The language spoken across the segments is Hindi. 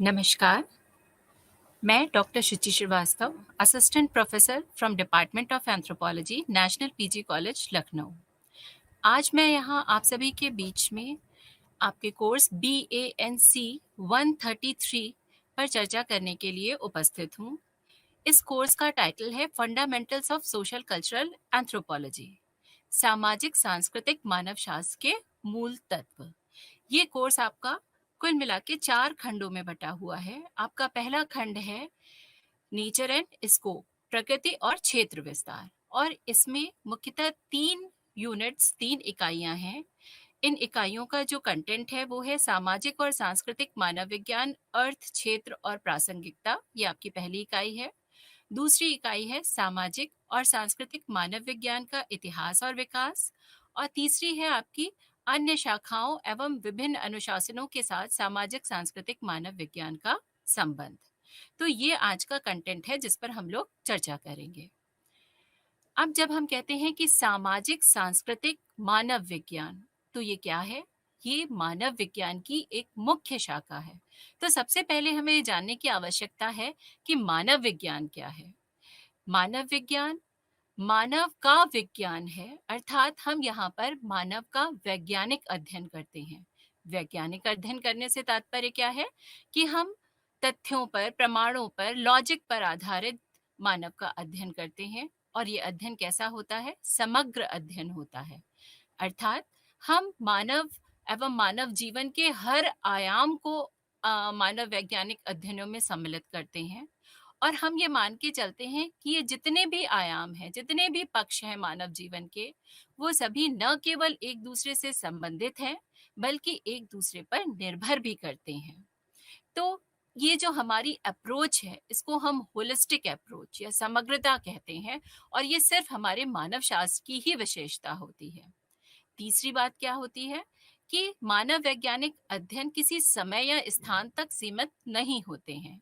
नमस्कार, मैं doctor Shuchi Srivastava, assistant professor from department of anthropology, national PG college, Lucknow. आज मैं यहाँ आप सभी के बीच में आपके कोर्स BANC 133 पर चर्चा करने के लिए उपस्थित हूँ। इस कोर्स का टाइटल है fundamentals of social cultural anthropology, सामाजिक सांस्कृतिक मानव शास्त्र के मूल तत्व। ये कोर्स आपका कुल मिला के 4 खंडों में बटा हुआ है। आपका पहला खंड है नेचर एंड स्कोप, प्रकृति और क्षेत्र विस्तार, और इसमें मुख्यतः 3 इकाइयां हैं। इन इकाइयों का जो कंटेंट है वो है सामाजिक और सांस्कृतिक मानव विज्ञान, अर्थ, क्षेत्र और प्रासंगिकता। ये आपकी पहली इकाई है। दूसरी इकाई है सामाजिक और सांस्कृतिक मानव विज्ञान का इतिहास और विकास, और तीसरी है आपकी अन्य शाखाओं एवं विभिन्न अनुशासनों के साथ सामाजिक सांस्कृतिक मानव विज्ञान का संबंध। तो ये आज का कंटेंट है जिस पर हम लोग चर्चा करेंगे। अब जब हम कहते हैं कि सामाजिक सांस्कृतिक मानव विज्ञान, तो ये क्या है? ये मानव विज्ञान की एक मुख्य शाखा है। तो सबसे पहले हमें ये जानने की आवश्यकता है कि मानव विज्ञान क्या है। मानव विज्ञान मानव का विज्ञान है, अर्थात हम यहाँ पर मानव का वैज्ञानिक अध्ययन करते हैं। वैज्ञानिक अध्ययन करने से तात्पर्य क्या है कि हम तथ्यों पर, प्रमाणों पर, लॉजिक पर आधारित मानव का अध्ययन करते हैं। और ये अध्ययन कैसा होता है? समग्र अध्ययन होता है। अर्थात हम मानव एवं मानव जीवन के हर आयाम को मानव वैज्ञानिक अध्ययनों में सम्मिलित करते हैं। और हम ये मान के चलते हैं कि ये जितने भी आयाम हैं, जितने भी पक्ष हैं मानव जीवन के, वो सभी न केवल एक दूसरे से संबंधित हैं, बल्कि एक दूसरे पर निर्भर भी करते हैं। तो ये जो हमारी अप्रोच है, इसको हम होलिस्टिक अप्रोच या समग्रता कहते हैं, और ये सिर्फ हमारे मानव शास्त्र की ही विशेषता होती है। तीसरी बात क्या होती है कि मानव वैज्ञानिक अध्ययन किसी समय या स्थान तक सीमित नहीं होते हैं।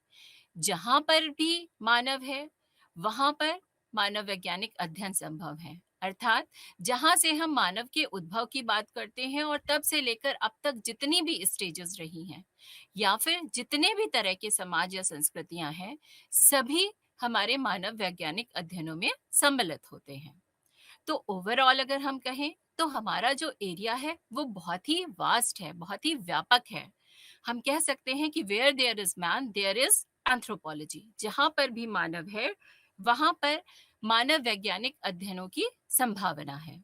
जहां पर भी मानव है, वहां पर मानव वैज्ञानिक अध्ययन संभव है। अर्थात जहां से हम मानव के उद्भव की बात करते हैं और तब से लेकर अब तक जितनी भी स्टेजेस रही हैं, या फिर जितने भी तरह के समाज या संस्कृतियां हैं, सभी हमारे मानव वैज्ञानिक अध्ययनों में सम्मिलित होते हैं। तो ओवरऑल अगर हम कहें तो हमारा जो एरिया है वो बहुत ही वास्ट है, बहुत ही व्यापक है। हम कह सकते हैं कि where there is man there is anthropology. जहां पर भी मानव है, वहां पर मानव वैज्ञानिक अध्ययनों की संभावना है।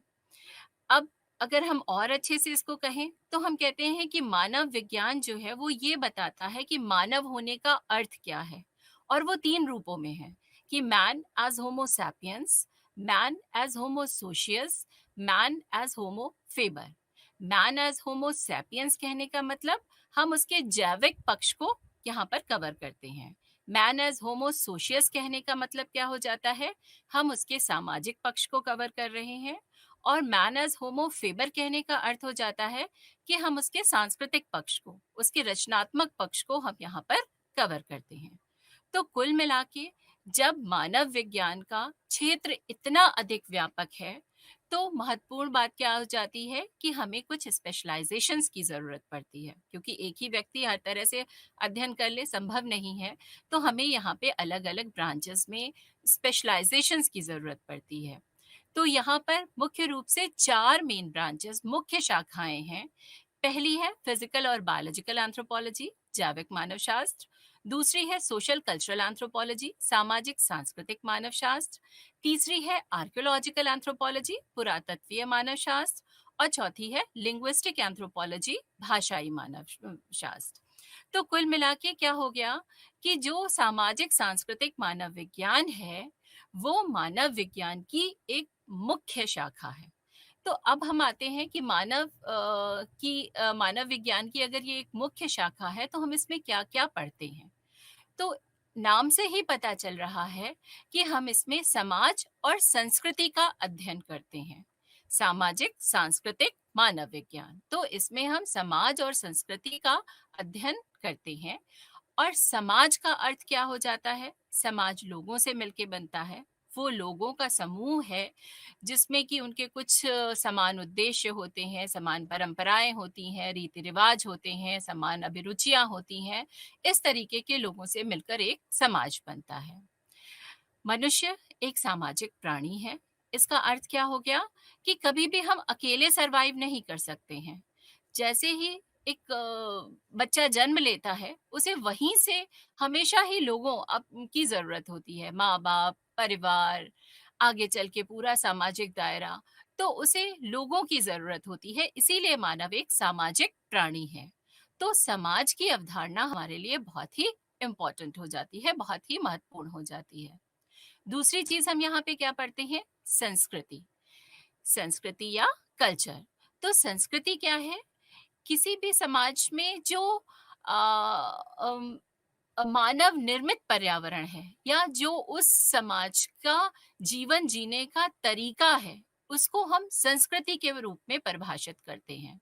अब अगर हम और अच्छे से इसको कहें तो हम कहते हैं कि मानव विज्ञान जो है वो ये बताता है कि मानव होने का अर्थ क्या है। और वो 3 रूपों में है कि man as Homo sapiens, man as होमो सोशियस, मैन एज होमो favour. Man as Homo sapiens कहने का मतलब हम उसके जैविक पक्ष को यहाँ पर कवर करते हैं। मैन एज होमो सोशियस कहने का मतलब क्या हो जाता है? हम उसके सामाजिक पक्ष को कवर कर रहे हैं। और मैन एज होमो फेबर कहने का अर्थ हो जाता है कि हम उसके सांस्कृतिक पक्ष को, उसके रचनात्मक पक्ष को हम यहाँ पर कवर करते हैं। तो कुल मिला के जब मानव विज्ञान का क्षेत्र इतना अधिक व्यापक है, तो महत्वपूर्ण बात क्या हो जाती है कि हमें कुछ स्पेशलाइजेशंस की जरूरत पड़ती है, क्योंकि एक ही व्यक्ति हर तरह से अध्ययन कर ले संभव नहीं है। तो हमें यहाँ पे अलग अलग ब्रांचेस में स्पेशलाइजेशंस की जरूरत पड़ती है। तो यहाँ पर मुख्य रूप से 4 मेन ब्रांचेस, मुख्य शाखाएं हैं। पहली है फिजिकल और बायोलॉजिकल एंथ्रोपोलॉजी, जैविक मानव शास्त्र। दूसरी है सोशल कल्चरल एंथ्रोपोलॉजी, सामाजिक सांस्कृतिक मानव शास्त्र। तीसरी है आर्कियोलॉजिकल एंथ्रोपोलॉजी, पुरातत्वीय मानव शास्त्र। और चौथी है लिंग्विस्टिक एंथ्रोपोलॉजी, भाषाई मानव शास्त्र। तो कुल मिला के क्या हो गया कि जो सामाजिक सांस्कृतिक मानव विज्ञान है, वो मानव विज्ञान की एक मुख्य शाखा है। तो अब हम आते हैं कि मानव विज्ञान की अगर ये एक मुख्य शाखा है, तो हम इसमें क्या क्या पढ़ते हैं। तो नाम से ही पता चल रहा है कि हम इसमें समाज और संस्कृति का अध्ययन करते हैं। सामाजिक सांस्कृतिक मानव विज्ञान, तो इसमें हम समाज और संस्कृति का अध्ययन करते हैं। और समाज का अर्थ क्या हो जाता है? समाज लोगों से मिलके बनता है, वो लोगों का समूह है जिसमें कि उनके कुछ समान उद्देश्य होते हैं, समान परंपराएं होती हैं, रीति रिवाज होते हैं, समान अभिरुचियां होती हैं। इस तरीके के लोगों से मिलकर एक समाज बनता है। मनुष्य एक सामाजिक प्राणी है। इसका अर्थ क्या हो गया कि कभी भी हम अकेले सरवाइव नहीं कर सकते हैं। जैसे ही एक बच्चा जन्म लेता है, उसे वहीं से हमेशा ही लोगों की ज़रूरत होती है, माँ-बाप, परिवार, आगे चल के पूरा सामाजिक दायरा, तो उसे लोगों की ज़रूरत होती है, इसीलिए मानव एक सामाजिक प्राणी है। तो समाज की अवधारणा हमारे लिए बहुत ही इम्पोर्टेंट हो जाती है, बहुत ही महत्वपूर्ण हो जाती है। दूसरी चीज हम यहाँ पे क्या पढ़ते हैं? संस्कृति। संस्कृति या कल्चर। तो संस्कृति क्या है? किसी भी समाज में जो अ, अम, मानव निर्मित पर्यावरण है या जो उस समाज का जीवन जीने का तरीका है, उसको हम संस्कृति के रूप में परिभाषित करते हैं।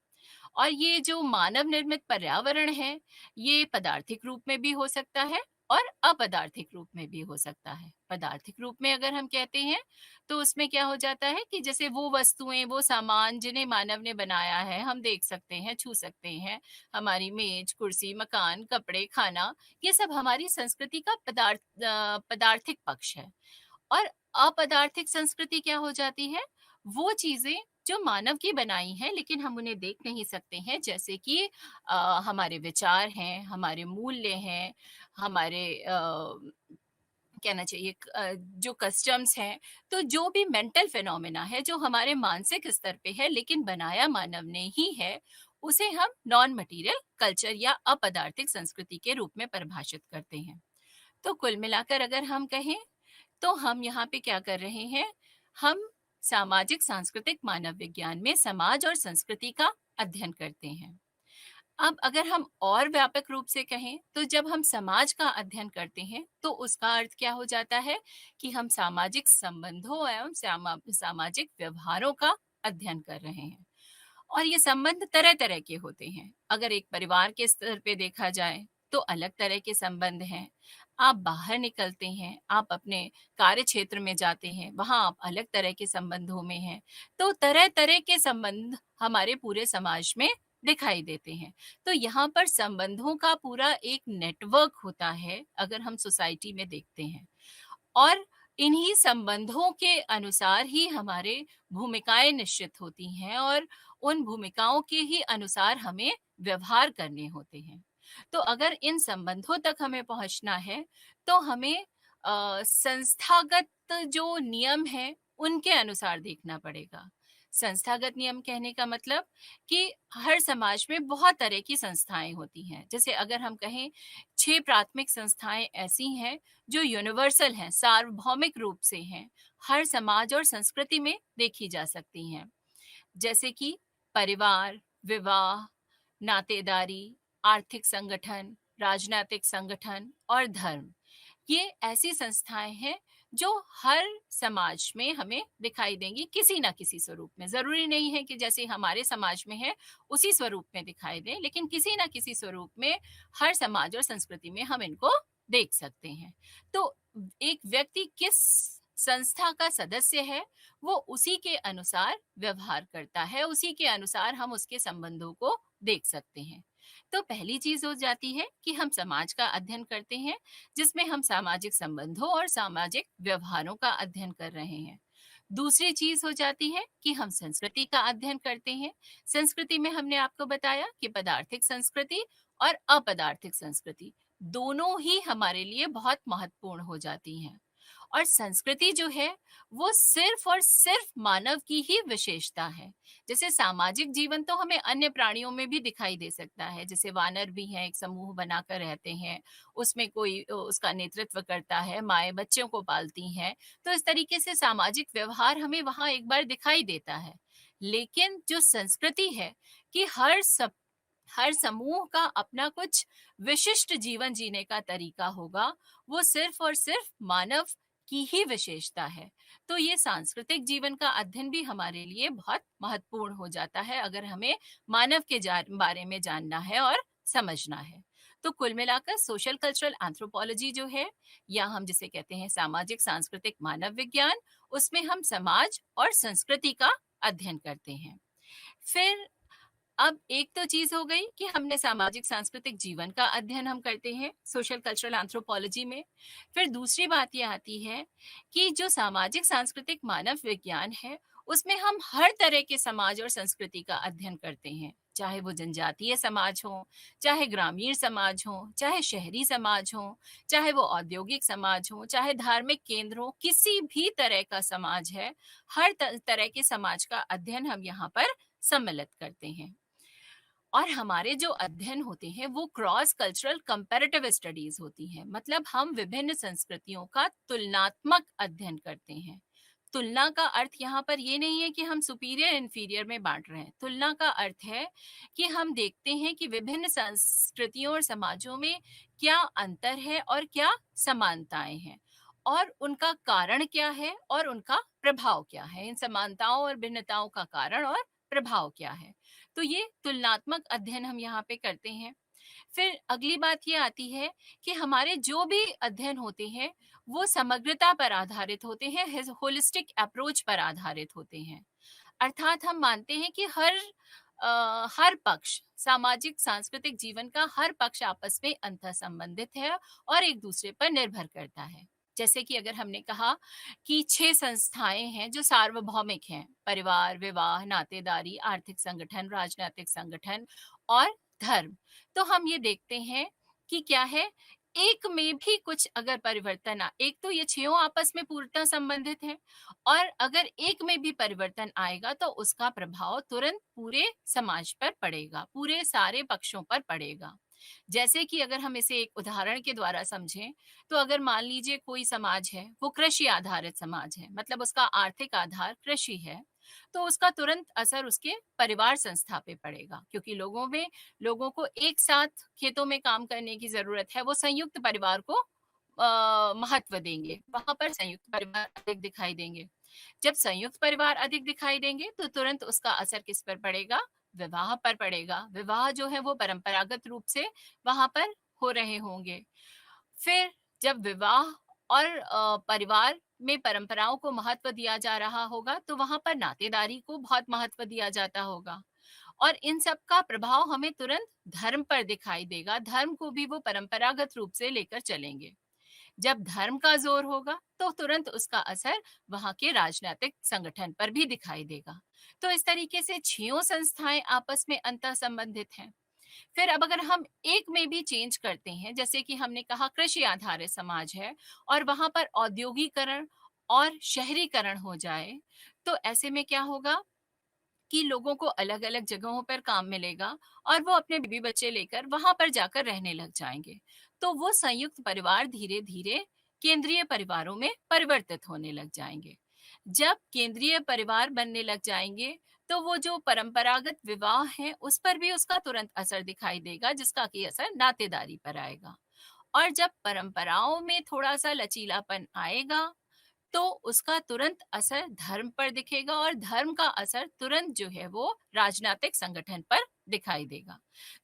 और ये जो मानव निर्मित पर्यावरण है, ये पदार्थिक रूप में भी हो सकता है और अपदार्थिक रूप में भी हो सकता है। पदार्थिक रूप में अगर हम कहते हैं, तो उसमें क्या हो जाता है कि जैसे वो वस्तुएं, वो सामान जिन्हें मानव ने बनाया है, हम देख सकते हैं, छू सकते हैं। हमारी मेज, कुर्सी, मकान, कपड़े, खाना, ये सब हमारी संस्कृति का पदार्थिक पक्ष है। और अपदार्थिक संस्कृति क्या हो जाती है? वो चीजें जो मानव की बनाई हैं लेकिन हम उन्हें देख नहीं सकते हैं, जैसे कि हमारे विचार हैं, हमारे मूल्य हैं, हमारे कहना चाहिए जो कस्टम्स हैं। तो जो भी मेंटल फिनोमेना है जो हमारे मानसिक स्तर पे है लेकिन बनाया मानव ने ही है, उसे हम नॉन मटेरियल कल्चर या अपदार्थिक संस्कृति के रूप में परिभाषित करते हैं। तो कुल मिलाकर अगर हम कहें, तो हम यहाँ पे क्या कर रहे हैं? हम सामाजिक सांस्कृतिक मानव विज्ञान में समाज और संस्कृति का अध्ययन करते हैं। अब अगर हम और व्यापक रूप से कहें, तो जब हम समाज का अध्ययन करते हैं, तो उसका अर्थ क्या हो जाता है कि हम सामाजिक संबंधों एवं सामाजिक व्यवहारों का अध्ययन कर रहे हैं। और ये संबंध तरह तरह के होते हैं। अगर एक परिवार के स्तर पे देखा जाए, तो अलग तरह के संबंध हैं। आप बाहर निकलते हैं, आप अपने कार्य क्षेत्र में जाते हैं, वहां आप अलग तरह के संबंधों में हैं। तो तरह तरह के संबंध हमारे पूरे समाज में दिखाई देते हैं। तो यहाँ पर संबंधों का पूरा एक नेटवर्क होता है, अगर हम सोसाइटी में देखते हैं। और इन्हीं संबंधों के अनुसार ही हमारे भूमिकाएं निश्चित होती हैं और उन भूमिकाओं के ही अनुसार हमें व्यवहार करने होते हैं। तो अगर इन संबंधों तक हमें पहुंचना है, तो हमें संस्थागत जो नियम है उनके अनुसार देखना पड़ेगा। संस्थागत नियम कहने का मतलब कि हर समाज में बहुत तरह की संस्थाएं होती हैं। जैसे अगर हम कहें, 6 प्राथमिक संस्थाएं ऐसी हैं जो यूनिवर्सल हैं, सार्वभौमिक रूप से हैं, हर समाज और संस्कृति में देखी जा सकती हैं। जैसे कि परिवार, विवाह, नातेदारी, आर्थिक संगठन, राजनीतिक संगठन और धर्म। ये ऐसी संस्थाएं हैं जो हर समाज में हमें दिखाई देंगी किसी ना किसी स्वरूप में। जरूरी नहीं है कि जैसे हमारे समाज में है उसी स्वरूप में दिखाई दें, लेकिन किसी ना किसी स्वरूप में हर समाज और संस्कृति में हम इनको देख सकते हैं। तो एक व्यक्ति किस संस्था का सदस्य है, वो उसी के अनुसार व्यवहार करता है, उसी के अनुसार हम उसके संबंधों को देख सकते हैं। तो पहली चीज हो जाती है कि हम समाज का अध्ययन करते हैं, जिसमें हम सामाजिक संबंधों और सामाजिक व्यवहारों का अध्ययन कर रहे हैं। दूसरी चीज हो जाती है कि हम संस्कृति का अध्ययन करते हैं। संस्कृति में हमने आपको बताया कि पदार्थिक संस्कृति और अपदार्थिक संस्कृति दोनों ही हमारे लिए बहुत महत्वपूर्ण हो जाती हैं। और संस्कृति जो है, वो सिर्फ और सिर्फ मानव की ही विशेषता है। जैसे सामाजिक जीवन तो हमें अन्य प्राणियों में भी दिखाई दे सकता है। जैसे वानर भी हैं, एक समूह बनाकर रहते हैं, उसमें कोई उसका नेतृत्व करता है, माएँ बच्चों को पालती हैं। तो इस तरीके से सामाजिक व्यवहार हमें वहाँ एक बार दिखाई देता है। लेकिन जो संस्कृति है कि हर समूह का अपना कुछ विशिष्ट जीवन जीने का तरीका होगा, वो सिर्फ और सिर्फ मानव की ही विशेषता है। तो ये सांस्कृतिक जीवन का अध्ययन भी हमारे लिए बहुत महत्वपूर्ण हो जाता है, अगर हमें मानव के बारे में जानना है और समझना है। तो कुल मिलाकर सोशल कल्चरल एंथ्रोपोलॉजी जो है, या हम जिसे कहते हैं सामाजिक सांस्कृतिक मानव विज्ञान, उसमें हम समाज और संस्कृति का अध्ययन करते हैं। फिर अब एक तो चीज हो गई कि हमने सामाजिक सांस्कृतिक जीवन का अध्ययन हम करते हैं सोशल कल्चरल एंथ्रोपोलॉजी में। फिर दूसरी बात ये आती है कि जो सामाजिक सांस्कृतिक मानव विज्ञान है, उसमें हम हर तरह के समाज और संस्कृति का अध्ययन करते हैं, चाहे वो जनजातीय समाज हो, चाहे ग्रामीण समाज हो, चाहे शहरी समाज हो, चाहे वो औद्योगिक समाज हो, चाहे धार्मिक केंद्र हो, किसी भी तरह का समाज है, हर तरह के समाज का अध्ययन हम यहाँ पर सम्मिलित करते हैं। और हमारे जो अध्ययन होते हैं वो क्रॉस कल्चरल कंपैरेटिव स्टडीज होती हैं, मतलब हम विभिन्न संस्कृतियों का तुलनात्मक अध्ययन करते हैं। तुलना का अर्थ यहाँ पर ये नहीं है कि हम सुपीरियर इन्फीरियर में बांट रहे हैं। तुलना का अर्थ है कि हम देखते हैं कि विभिन्न संस्कृतियों और समाजों में क्या अंतर है और क्या समानताएं हैं, और उनका कारण क्या है और उनका प्रभाव क्या है। इन समानताओं और भिन्नताओं का कारण और प्रभाव क्या है, तो ये तुलनात्मक अध्ययन हम यहाँ पे करते हैं। फिर अगली बात ये आती है कि हमारे जो भी अध्ययन होते हैं वो समग्रता पर आधारित होते हैं, होलिस्टिक अप्रोच पर आधारित होते हैं। अर्थात हम मानते हैं कि हर पक्ष, सामाजिक सांस्कृतिक जीवन का हर पक्ष आपस में अंतर संबंधित है और एक दूसरे पर निर्भर करता है। जैसे कि अगर हमने कहा कि 6 संस्थाएं हैं जो सार्वभौमिक हैं: परिवार, विवाह, नातेदारी, आर्थिक संगठन, राजनीतिक संगठन और धर्म। तो हम ये देखते हैं कि क्या है, एक में भी कुछ अगर परिवर्तन एक तो ये 6 आपस में पूर्णतः संबंधित हैं, और अगर एक में भी परिवर्तन आएगा तो उसका प्रभाव तुरंत पूरे समाज पर पड़ेगा, पूरे सारे पक्षों पर पड़ेगा। जैसे कि अगर हम इसे एक उदाहरण के द्वारा समझें, तो अगर मान लीजिए कोई समाज है, वो कृषि आधारित समाज है, मतलब उसका आर्थिक आधार कृषि है, तो उसका तुरंत असर उसके परिवार संस्था पे पड़ेगा, क्योंकि लोगों को एक साथ खेतों में काम करने की जरूरत है, वो संयुक्त परिवार को महत्व देंगे, वहां पर संयुक्त परिवार अधिक दिखाई देंगे। जब संयुक्त परिवार अधिक दिखाई देंगे तो तुरंत उसका असर किस पर पड़ेगा? विवाह पर पड़ेगा। विवाह जो है वो परंपरागत रूप से वहां पर हो रहे होंगे। फिर जब विवाह और परिवार में परंपराओं को महत्व दिया जा रहा होगा तो वहां पर नातेदारी को बहुत महत्व दिया जाता होगा, और इन सब का प्रभाव हमें तुरंत धर्म पर दिखाई देगा। धर्म को भी वो परंपरागत रूप से लेकर चलेंगे। जब धर्म का जोर होगा तो तुरंत उसका असर वहां के राजनीतिक संगठन पर भी दिखाई देगा। तो इस तरीके से 6 संस्थाएं आपस में अंतर संबंधित हैं। फिर अब अगर हम एक में भी चेंज करते हैं, जैसे कि हमने कहा कृषि आधारित समाज है और वहां पर औद्योगिकरण और शहरीकरण हो जाए, तो ऐसे में क्या होगा कि लोगों को अलग अलग जगहों पर काम मिलेगा और वो अपने बीवी बच्चे लेकर वहां पर जाकर रहने लग जाएंगे। तो वो संयुक्त परिवार धीरे धीरे केंद्रीय परिवारों में परिवर्तित होने लग जाएंगे। जब केंद्रीय परिवार बनने लग जाएंगे तो वो जो परंपरागत विवाह है उस पर भी उसका तुरंत असर दिखाई देगा, जिसका कि असर नातेदारी पर आएगा। और जब परंपराओं में थोड़ा सा लचीलापन आएगा तो उसका तुरंत असर धर्म पर दिखेगा, और धर्म का असर तुरंत जो है वो राजनीतिक संगठन पर दिखाई देगा।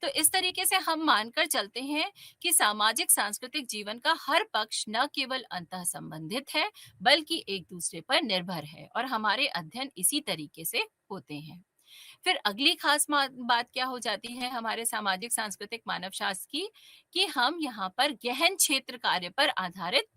तो इस तरीके से हम मानकर चलते हैं कि सामाजिक सांस्कृतिक जीवन का हर पक्ष न केवल अंतः संबंधित है बल्कि एक दूसरे पर निर्भर है, और हमारे अध्ययन इसी तरीके से होते हैं। फिर अगली खास बात क्या हो जाती है हमारे सामाजिक सांस्कृतिक मानव शास्त्र की, कि हम यहाँ पर गहन क्षेत्र कार्य पर आधारित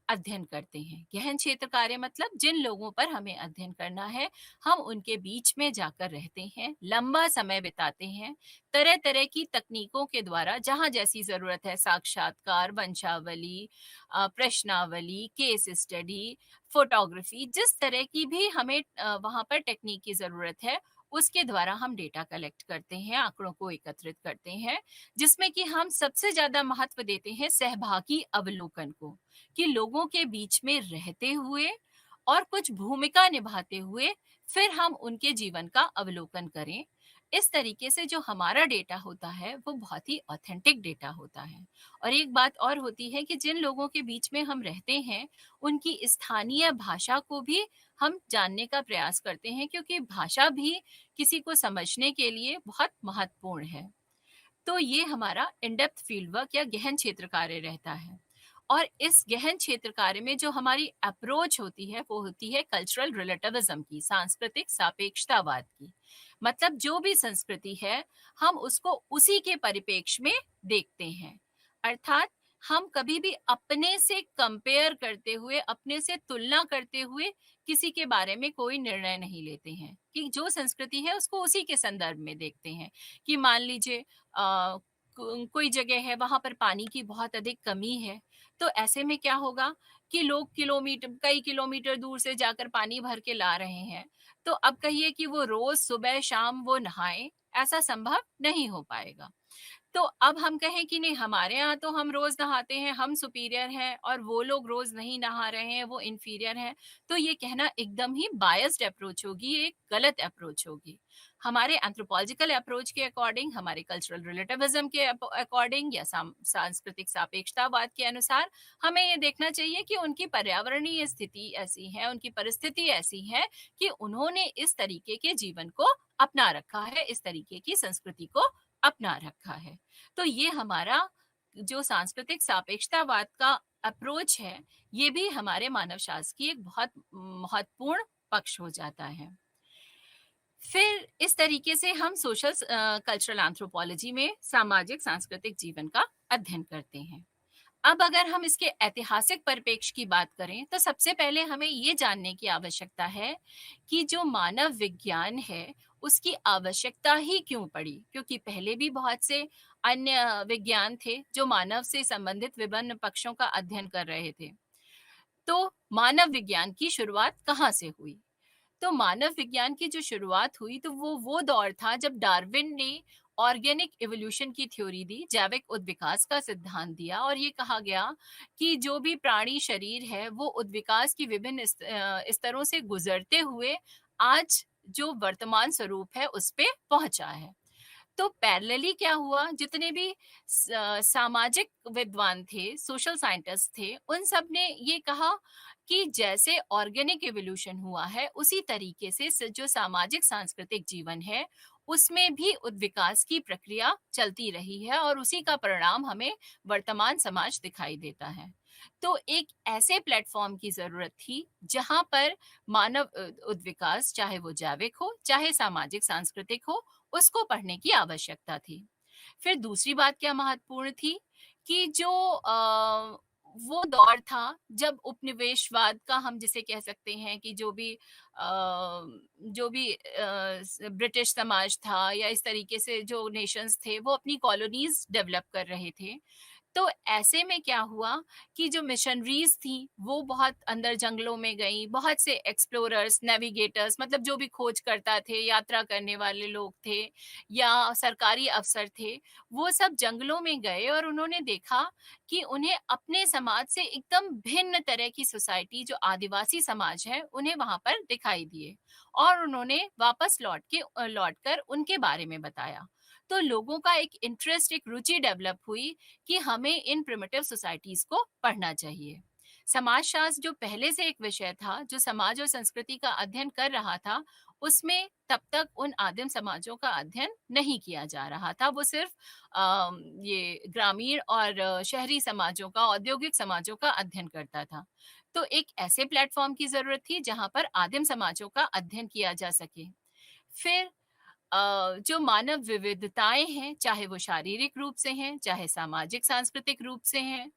अध्ययन करते हैं। गहन क्षेत्र कार्य मतलब जिन लोगों पर हमें अध्ययन करना है, हम उनके बीच में जाकर रहते हैं, लंबा समय बिताते हैं, तरह तरह की तकनीकों के द्वारा जहां जैसी जरूरत है, साक्षात्कार, वंशावली, प्रश्नावली, केस स्टडी, फोटोग्राफी, जिस तरह की भी हमें वहां पर टेक्निक की जरूरत है, उसके द्वारा हम डेटा कलेक्ट करते हैं, आंकड़ों को एकत्रित करते हैं, जिसमें कि हम सबसे ज्यादा महत्व देते हैं सहभागी अवलोकन को, कि लोगों के बीच में रहते हुए और कुछ भूमिका निभाते हुए फिर हम उनके जीवन का अवलोकन करें। इस तरीके से जो हमारा डेटा होता है वो बहुत ही ऑथेंटिक डेटा होता है। और एक बात और होती है कि जिन लोगों के बीच में हम रहते हैं उनकी स्थानीय भाषा को भी हम जानने का प्रयास करते हैं, क्योंकि भाषा भी किसी को समझने के लिए बहुत महत्वपूर्ण है। तो ये हमारा इन डेप्थ फील्ड वर्क या गहन क्षेत्र कार्य रहता है। और इस गहन क्षेत्र कार्य में जो हमारी अप्रोच होती है वो होती है कल्चरल रिलेटिविज्म की, सांस्कृतिक सापेक्षतावाद की। मतलब जो भी संस्कृति है हम उसको उसी के परिप्रेक्ष्य में देखते हैं। अर्थात हम कभी भी अपने से कंपेयर करते हुए, अपने से तुलना करते हुए किसी के बारे में कोई निर्णय नहीं लेते हैं कि जो संस्कृति है उसको उसी के संदर्भ में देखते हैं। कि मान लीजिए कोई जगह है वहां पर पानी की बहुत अधिक कमी है, तो ऐसे में क्या होगा कि लोग कई किलोमीटर दूर से जाकर पानी भर के ला रहे हैं। तो अब कहिए कि वो रोज सुबह शाम वो नहाएं, ऐसा संभव नहीं हो पाएगा। तो अब हम कहें कि नहीं, हमारे यहाँ तो हम रोज नहाते हैं, हम सुपीरियर हैं, और वो लोग रोज नहीं नहा रहे हैं, वो इंफीरियर हैं, तो ये कहना एकदम ही बायस्ड अप्रोच होगी, एक गलत अप्रोच होगी। हमारे एंथ्रोपोलॉजिकल अप्रोच के अकॉर्डिंग, हमारे कल्चरल रिलेटिविज्म के अकॉर्डिंग या सांस्कृतिक सापेक्षतावाद के अनुसार हमें ये देखना चाहिए कि उनकी पर्यावरणीय स्थिति ऐसी है, उनकी परिस्थिति ऐसी है कि उन्होंने इस तरीके के जीवन को अपना रखा है, इस तरीके की संस्कृति को अपना रखा है। तो ये हमारा जो सांस्कृतिक सापेक्षतावाद का अप्रोच है, ये भी हमारे मानव शास्त्र की एक बहुत महत्वपूर्ण पक्ष हो जाता है। फिर इस तरीके से हम सोशल कल्चरल एंथ्रोपोलॉजी में सामाजिक सांस्कृतिक जीवन का अध्ययन करते हैं। अब अगर हम इसके ऐतिहासिक परिप्रेक्ष्य की बात करें तो सबसे पहले हमें ये जानने की आवश्यकता है कि जो मानव विज्ञान है उसकी आवश्यकता ही क्यों पड़ी, क्योंकि पहले भी बहुत से अन्य विज्ञान थे जो मानव से संबंधित विभिन्न पक्षों का अध्ययन कर रहे थे। तो मानव विज्ञान की शुरुआत कहाँ से हुई? तो मानव विज्ञान की जो शुरुआत हुई तो वो दौर था जब डार्विन ने ऑर्गेनिक इवोल्यूशन की थ्योरी दी, जैविक उद्विकास का सिद्धांत दिया, और ये कहा गया कि जो भी प्राणी शरीर है वो उद्विकास की विभिन्न स्तरों से गुजरते हुए आज जो वर्तमान स्वरूप है उस पे पहुंचा है। तो पैरेलली क्या हुआ, जितने भी सामाजिक विद्वान थे, सोशल साइंटिस्ट थे, उन सब ने ये कहा कि जैसे ऑर्गेनिक एवोल्यूशन हुआ है उसी तरीके से जो सामाजिक सांस्कृतिक जीवन है उसमें भी उद्विकास की प्रक्रिया चलती रही है, और उसी का परिणाम हमें वर्तमान समाज दिखाई देता है। तो एक ऐसे प्लेटफॉर्म की जरूरत थी जहां पर मानव उद्विकास, चाहे वो जैविक हो चाहे सामाजिक सांस्कृतिक हो, उसको पढ़ने की आवश्यकता थी। फिर दूसरी बात क्या महत्वपूर्ण थी कि जो वो दौर था जब उपनिवेशवाद का, हम जिसे कह सकते हैं कि जो भी ब्रिटिश समाज था या इस तरीके से जो नेशंस थे वो अपनी कॉलोनीज डेवलप कर रहे थे। तो ऐसे में क्या हुआ कि जो मिशनरीज थी वो बहुत अंदर जंगलों में गई, बहुत से एक्सप्लोरर्स, नेविगेटर्स, मतलब जो भी खोज करता थे, यात्रा करने वाले लोग थे या सरकारी अफसर थे, वो सब जंगलों में गए और उन्होंने देखा कि उन्हें अपने समाज से एकदम भिन्न तरह की सोसाइटी, जो आदिवासी समाज है, उन्हें वहां पर दिखाई दिए, और उन्होंने वापस लौट कर उनके बारे में बताया। तो लोगों का एक इंटरेस्ट, एक रुचि डेवलप हुई कि हमें इन प्रिमिटिव सोसाइटीज को पढ़ना चाहिए। समाजशास्त्र जो पहले से एक विषय था जो समाज और संस्कृति का अध्ययन कर रहा था, उसमें तब तक उन आदिम समाजों का अध्ययन नहीं किया जा रहा था। वो सिर्फ ये ग्रामीण और शहरी समाजों का, औद्योगिक समाजों का अध्ययन करता था। तो एक ऐसे प्लेटफॉर्म की जरूरत थी जहां पर आदिम समाजों का अध्ययन किया जा सके। फिर जो मानव विविधताएं हैं, चाहे वो शारीरिक रूप से हैं चाहे सामाजिक सांस्कृतिक रूप से हैं,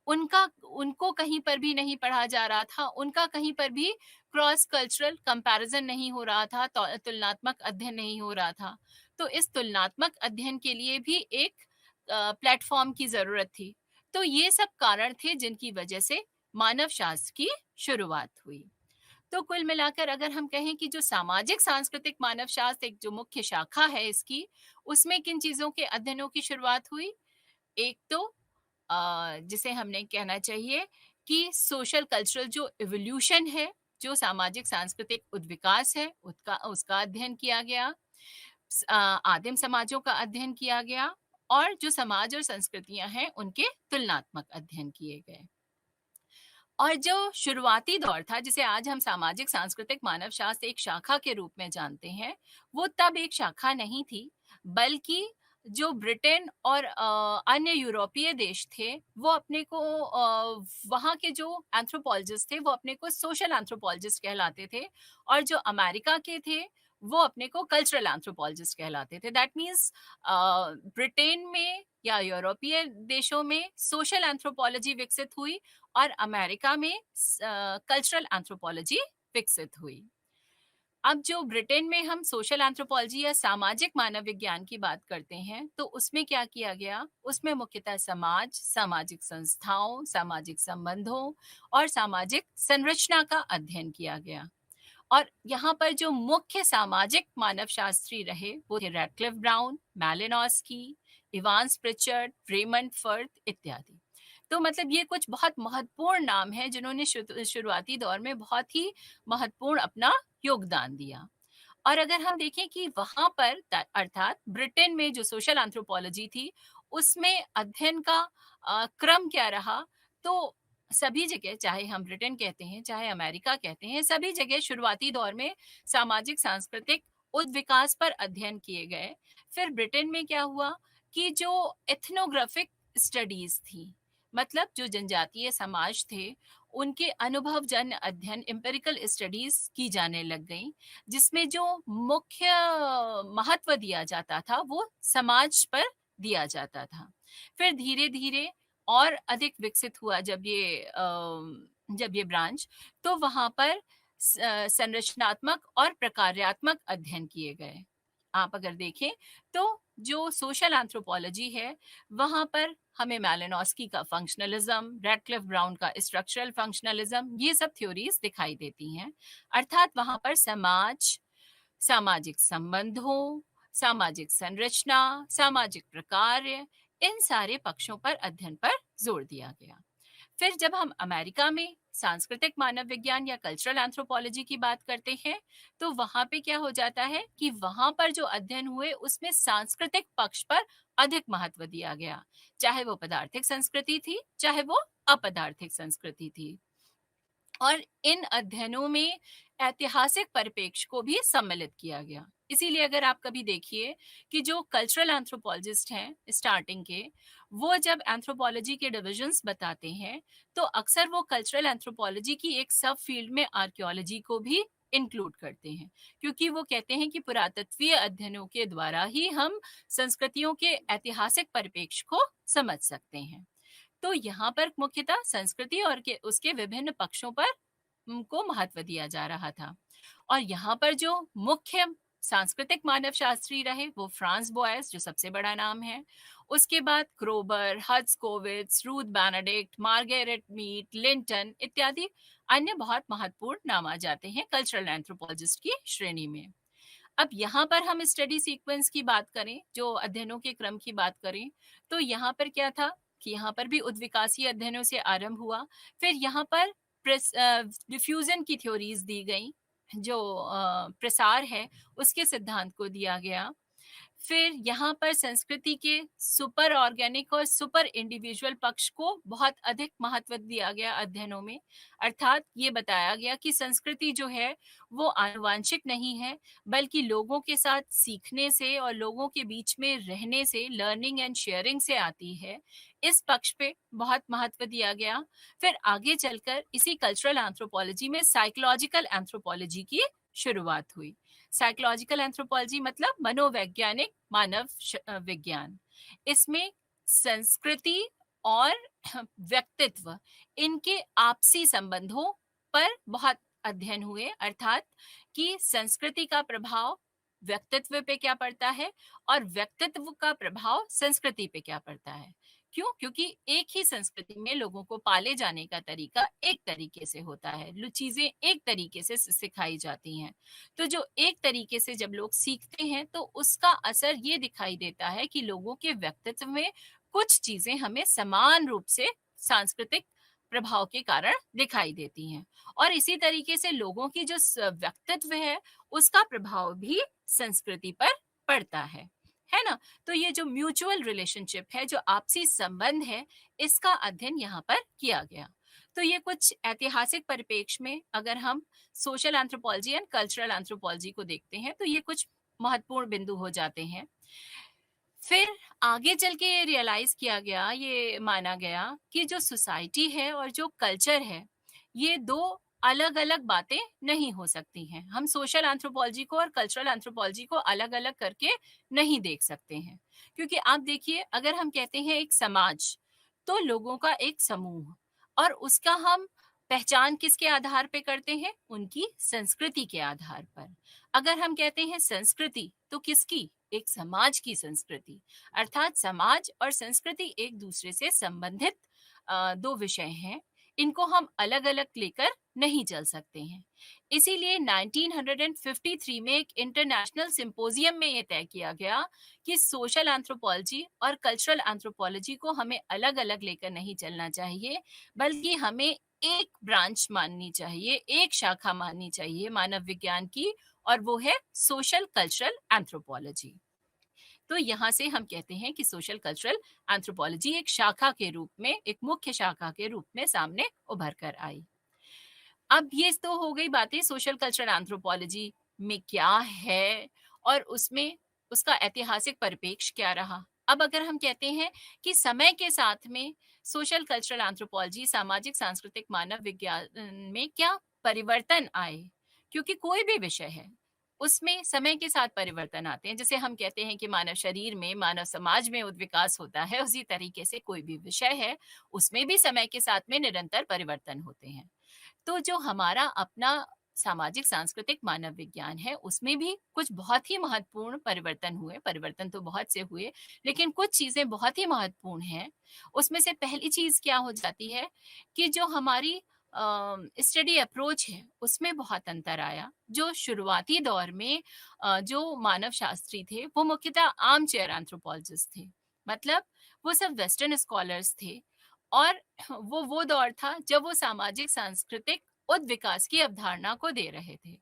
उनका उनको कहीं पर भी नहीं पढ़ा जा रहा था, उनका कहीं पर भी क्रॉस कल्चरल कंपैरिजन नहीं हो रहा था, तुलनात्मक अध्ययन नहीं हो रहा था। तो इस तुलनात्मक अध्ययन के लिए भी एक प्लेटफॉर्म की जरूरत थी। तो ये सब कारण थे जिनकी वजह से मानव शास्त्र की शुरुआत हुई। तो कुल मिलाकर अगर हम कहें कि जो सामाजिक सांस्कृतिक मानव शास्त्र एक जो मुख्य शाखा है इसकी, उसमें किन चीजों के अध्ययनों की शुरुआत हुई? एक तो जिसे हमने कहना चाहिए कि सोशल कल्चरल जो इवोल्यूशन है, जो सामाजिक सांस्कृतिक उद्विकास है, उसका अध्ययन किया गया। आदिम समाजों का अध्ययन किया गया, और जो समाज और संस्कृतियां हैं उनके तुलनात्मक अध्ययन किए गए। और जो शुरुआती दौर था जिसे आज हम सामाजिक सांस्कृतिक मानव शास्त्र एक शाखा के रूप में जानते हैं, वो तब एक शाखा नहीं थी, बल्कि जो ब्रिटेन और अन्य यूरोपीय देश थे, वो अपने को वहाँ के जो एंथ्रोपोलॉजिस्ट थे, वो अपने को सोशल एंथ्रोपोलॉजिस्ट कहलाते थे, और जो अमेरिका के थे, वो अपने को कल्चरल एंथ्रोपोलॉजिस्ट कहलाते थे। दैट मीन्स ब्रिटेन में या यूरोपीय देशों में सोशल एंथ्रोपोलॉजी विकसित हुई और अमेरिका में कल्चरल एंथ्रोपोलॉजी विकसित हुई। अब जो ब्रिटेन में हम सोशल एंथ्रोपोलॉजी या सामाजिक मानव विज्ञान की बात करते हैं, तो उसमें क्या किया गया? उसमें मुख्यतः समाज, सामाजिक संस्थाओं, सामाजिक संबंधों और सामाजिक संरचना का अध्ययन किया गया। और यहाँ पर जो मुख्य सामाजिक मानव शास्त्री रहे, वो थे Radcliffe Brown, Malinowski, Evans Pritchard, Raymond Firth इत्यादि। तो मतलब ये कुछ बहुत महत्वपूर्ण नाम हैं जिन्होंने शुरुआती दौर में बहुत ही महत्वपूर्ण अपना योगदान दिया। और अगर हम देखें कि वहां पर अर्थात ब्रिटेन में जो सोशल एंथ्रोपोलॉजी थी, उसमें अध्ययन का क्रम क्या रहा, तो सभी जगह, चाहे हम ब्रिटेन कहते हैं चाहे अमेरिका कहते हैं, सभी जगह शुरुआती दौर में सामाजिक सांस्कृतिक उद्विकास पर अध्ययन किए गए। फिर ब्रिटेन में क्या हुआ कि जो एथनोग्राफिक स्टडीज थी, मतलब जो जनजातीय समाज थे, उनके अनुभव जन अध्ययन एम्पिरिकल स्टडीज की जाने लग गई, जिसमें जो मुख्य महत्व दिया जाता था वो समाज पर दिया जाता था। फिर धीरे धीरे और अधिक विकसित हुआ जब ये ब्रांच, तो वहां पर संरचनात्मक और प्रकार्यात्मक अध्ययन किए गए। आप अगर देखें तो जो सोशल एंथ्रोपोलॉजी है, वहां पर हमें मैलिनोस्की का फंक्शनलिज्म, रैडक्लिफ ब्राउन का स्ट्रक्चरल फंक्शनलिज्म, ये सब थ्योरीज दिखाई देती हैं। अर्थात वहां पर समाज, सामाजिक संबंधों, सामाजिक संरचना, सामाजिक प्रकार्य, इन सारे पक्षों पर अध्ययन पर जोर दिया गया। फिर जब हम अमेरिका में सांस्कृतिक मानव विज्ञान या कल्चरल एंथ्रोपोलॉजी की बात करते हैं, तो वहां पे क्या हो जाता है कि वहां पर जो अध्ययन हुए उसमें सांस्कृतिक पक्ष पर अधिक महत्व दिया गया, चाहे वो पदार्थिक संस्कृति थी, चाहे वो अपदार्थिक संस्कृति थी। और इन अध्ययनों में ऐतिहासिक परिप्रेक्ष्य को भी सम्मिलित किया गया। इसीलिए अगर आप कभी देखिए कि जो कल्चरल एंथ्रोपोलॉजिस्ट हैं स्टार्टिंग के, वो जब एंथ्रोपोलॉजी के डिविजन्स बताते हैं, तो अक्सर वो कल्चरल एंथ्रोपोलॉजी की एक सब फील्ड में आर्कियोलॉजी को भी इंक्लूड करते हैं, क्योंकि वो कहते हैं कि पुरातत्वीय अध्ययनों के द्वारा ही हम संस्कृतियों के ऐतिहासिक परिप्रेक्ष्य को समझ सकते हैं। तो यहाँ पर मुख्यतः संस्कृति और उसके विभिन्न पक्षों पर को महत्व दिया जा रहा था। और यहाँ पर जो मुख्य सांस्कृतिक मानव शास्त्री रहे वो फ्रांस बोयस, जो सबसे बड़ा नाम है। उसके बाद Kroeber, Herskovits, Ruth Benedict, Margaret Mead, Linton इत्यादि अन्य बहुत महत्वपूर्ण नाम आ जाते हैं कल्चरल एंथ्रोपोलॉजिस्ट की श्रेणी में। अब यहाँ पर हम स्टडी सीक्वेंस की बात करें, जो अध्ययनों के क्रम की बात करें, तो यहाँ पर क्या था कि यहाँ पर भी उद्विकासीय अध्ययनों से आरंभ हुआ। फिर यहाँ पर डिफ्यूजन की थ्योरीज दी गई, जो प्रसार है उसके सिद्धांत को दिया गया। फिर यहाँ पर संस्कृति के सुपर ऑर्गेनिक और सुपर इंडिविजुअल पक्ष को बहुत अधिक महत्व दिया गया अध्ययनों में। अर्थात ये बताया गया कि संस्कृति जो है वो आनुवांशिक नहीं है, बल्कि लोगों के साथ सीखने से और लोगों के बीच में रहने से, लर्निंग एंड शेयरिंग से आती है। इस पक्ष पे बहुत महत्व दिया गया। फिर आगे चलकर इसी कल्चरल एंथ्रोपोलॉजी में साइकोलॉजिकल एंथ्रोपोलॉजी की शुरुआत हुई। साइकोलॉजिकल एंथ्रोपोलॉजी मतलब मनोवैज्ञानिक मानव विज्ञान। इसमें संस्कृति और व्यक्तित्व, इनके आपसी संबंधों पर बहुत अध्ययन हुए। अर्थात कि संस्कृति का प्रभाव व्यक्तित्व पे क्या पड़ता है और व्यक्तित्व का प्रभाव संस्कृति पे क्या पड़ता है। क्यों? क्योंकि एक ही संस्कृति में लोगों को पाले जाने का तरीका एक तरीके से होता है, चीजें एक तरीके से सिखाई जाती हैं। तो जो एक तरीके से जब लोग सीखते हैं तो उसका असर ये दिखाई देता है कि लोगों के व्यक्तित्व में कुछ चीजें हमें समान रूप से सांस्कृतिक प्रभाव के कारण दिखाई देती हैं। और इसी तरीके से लोगों की जो व्यक्तित्व है उसका प्रभाव भी संस्कृति पर पड़ता है ना। तो ये जो म्यूचुअल रिलेशनशिप है, जो आपसी संबंध है, इसका अध्ययन यहाँ पर किया गया। तो ये कुछ ऐतिहासिक परिप्रेक्ष्य में अगर हम social anthropology and cultural anthropology को देखते हैं, तो ये कुछ महत्वपूर्ण बिंदु हो जाते हैं। फिर आगे चल के ये रियलाइज़ किया गया, ये माना गया कि जो सोसाइटी है और जो कल्चर है, ये 2 अलग-अलग बातें नहीं हो सकती हैं। हम सोशल एंथ्रोपोलॉजी को और कल्चरल एंथ्रोपोलॉजी को अलग-अलग करके नहीं देख सकते हैं। क्योंकि आप देखिए, अगर हम कहते हैं एक समाज, तो लोगों का एक समूह, और उसका हम पहचान किसके आधार पे करते हैं? उनकी संस्कृति के आधार पर। अगर हम कहते हैं संस्कृति, तो किसकी? एक समाज की संस्कृति। अर्थात समाज और संस्कृति एक दूसरे से संबंधित 2 विषय हैं। इनको हम अलग-अलग लेकर नहीं चल सकते हैं। इसीलिए 1953 में एक इंटरनेशनल सिम्पोजियम में ये तय किया गया कि सोशल एंथ्रोपोलॉजी और कल्चरल एंथ्रोपोलॉजी को हमें अलग-अलग लेकर नहीं चलना चाहिए, बल्कि हमें एक ब्रांच माननी चाहिए, एक शाखा माननी चाहिए मानव विज्ञान की, और वो है सोशल कल्चरल एंथ्रोपोलॉजी। तो यहाँ से हम कहते हैं कि सोशल कल्चरल एंथ्रोपोलॉजी एक शाखा के रूप में, एक मुख्य शाखा के रूप में सामने उभर कर आई। अब ये तो हो गई बातें सोशल कल्चरल एंथ्रोपोलॉजी में क्या है और उसमें उसका ऐतिहासिक परिप्रेक्ष्य क्या रहा। अब अगर हम कहते हैं कि समय के साथ में सोशल कल्चरल एंथ्रोपोलॉजी, सामाजिक सांस्कृतिक मानव विज्ञान में क्या परिवर्तन आए, क्योंकि कोई भी विषय है उसमें समय के साथ परिवर्तन आते हैं। जैसे हम कहते हैं कि मानव शरीर में, मानव समाज में विकास होता है, उसी तरीके से कोई भी विषय है उसमें भी समय के साथ में निरंतर परिवर्तन होते हैं। तो जो हमारा अपना सामाजिक सांस्कृतिक मानव विज्ञान है, उसमें भी कुछ बहुत ही महत्वपूर्ण परिवर्तन हुए। परिवर्तन तो बहुत से हुए, लेकिन कुछ चीजें बहुत ही महत्वपूर्ण हैं। उसमें से पहली चीज क्या हो जाती है कि जो हमारी स्टडी अप्रोच है, उसमें बहुत अंतर आया। जो शुरुआती दौर में जो मानव शास्त्री थे, वो मुख्यतः आर्म चेयर एंथ्रोपोलॉजिस्ट थे। मतलब वो सब वेस्टर्न स्कॉलर्स थे, और वो दौर था जब वो सामाजिक सांस्कृतिक उद्विकास की अवधारणा को दे रहे थे।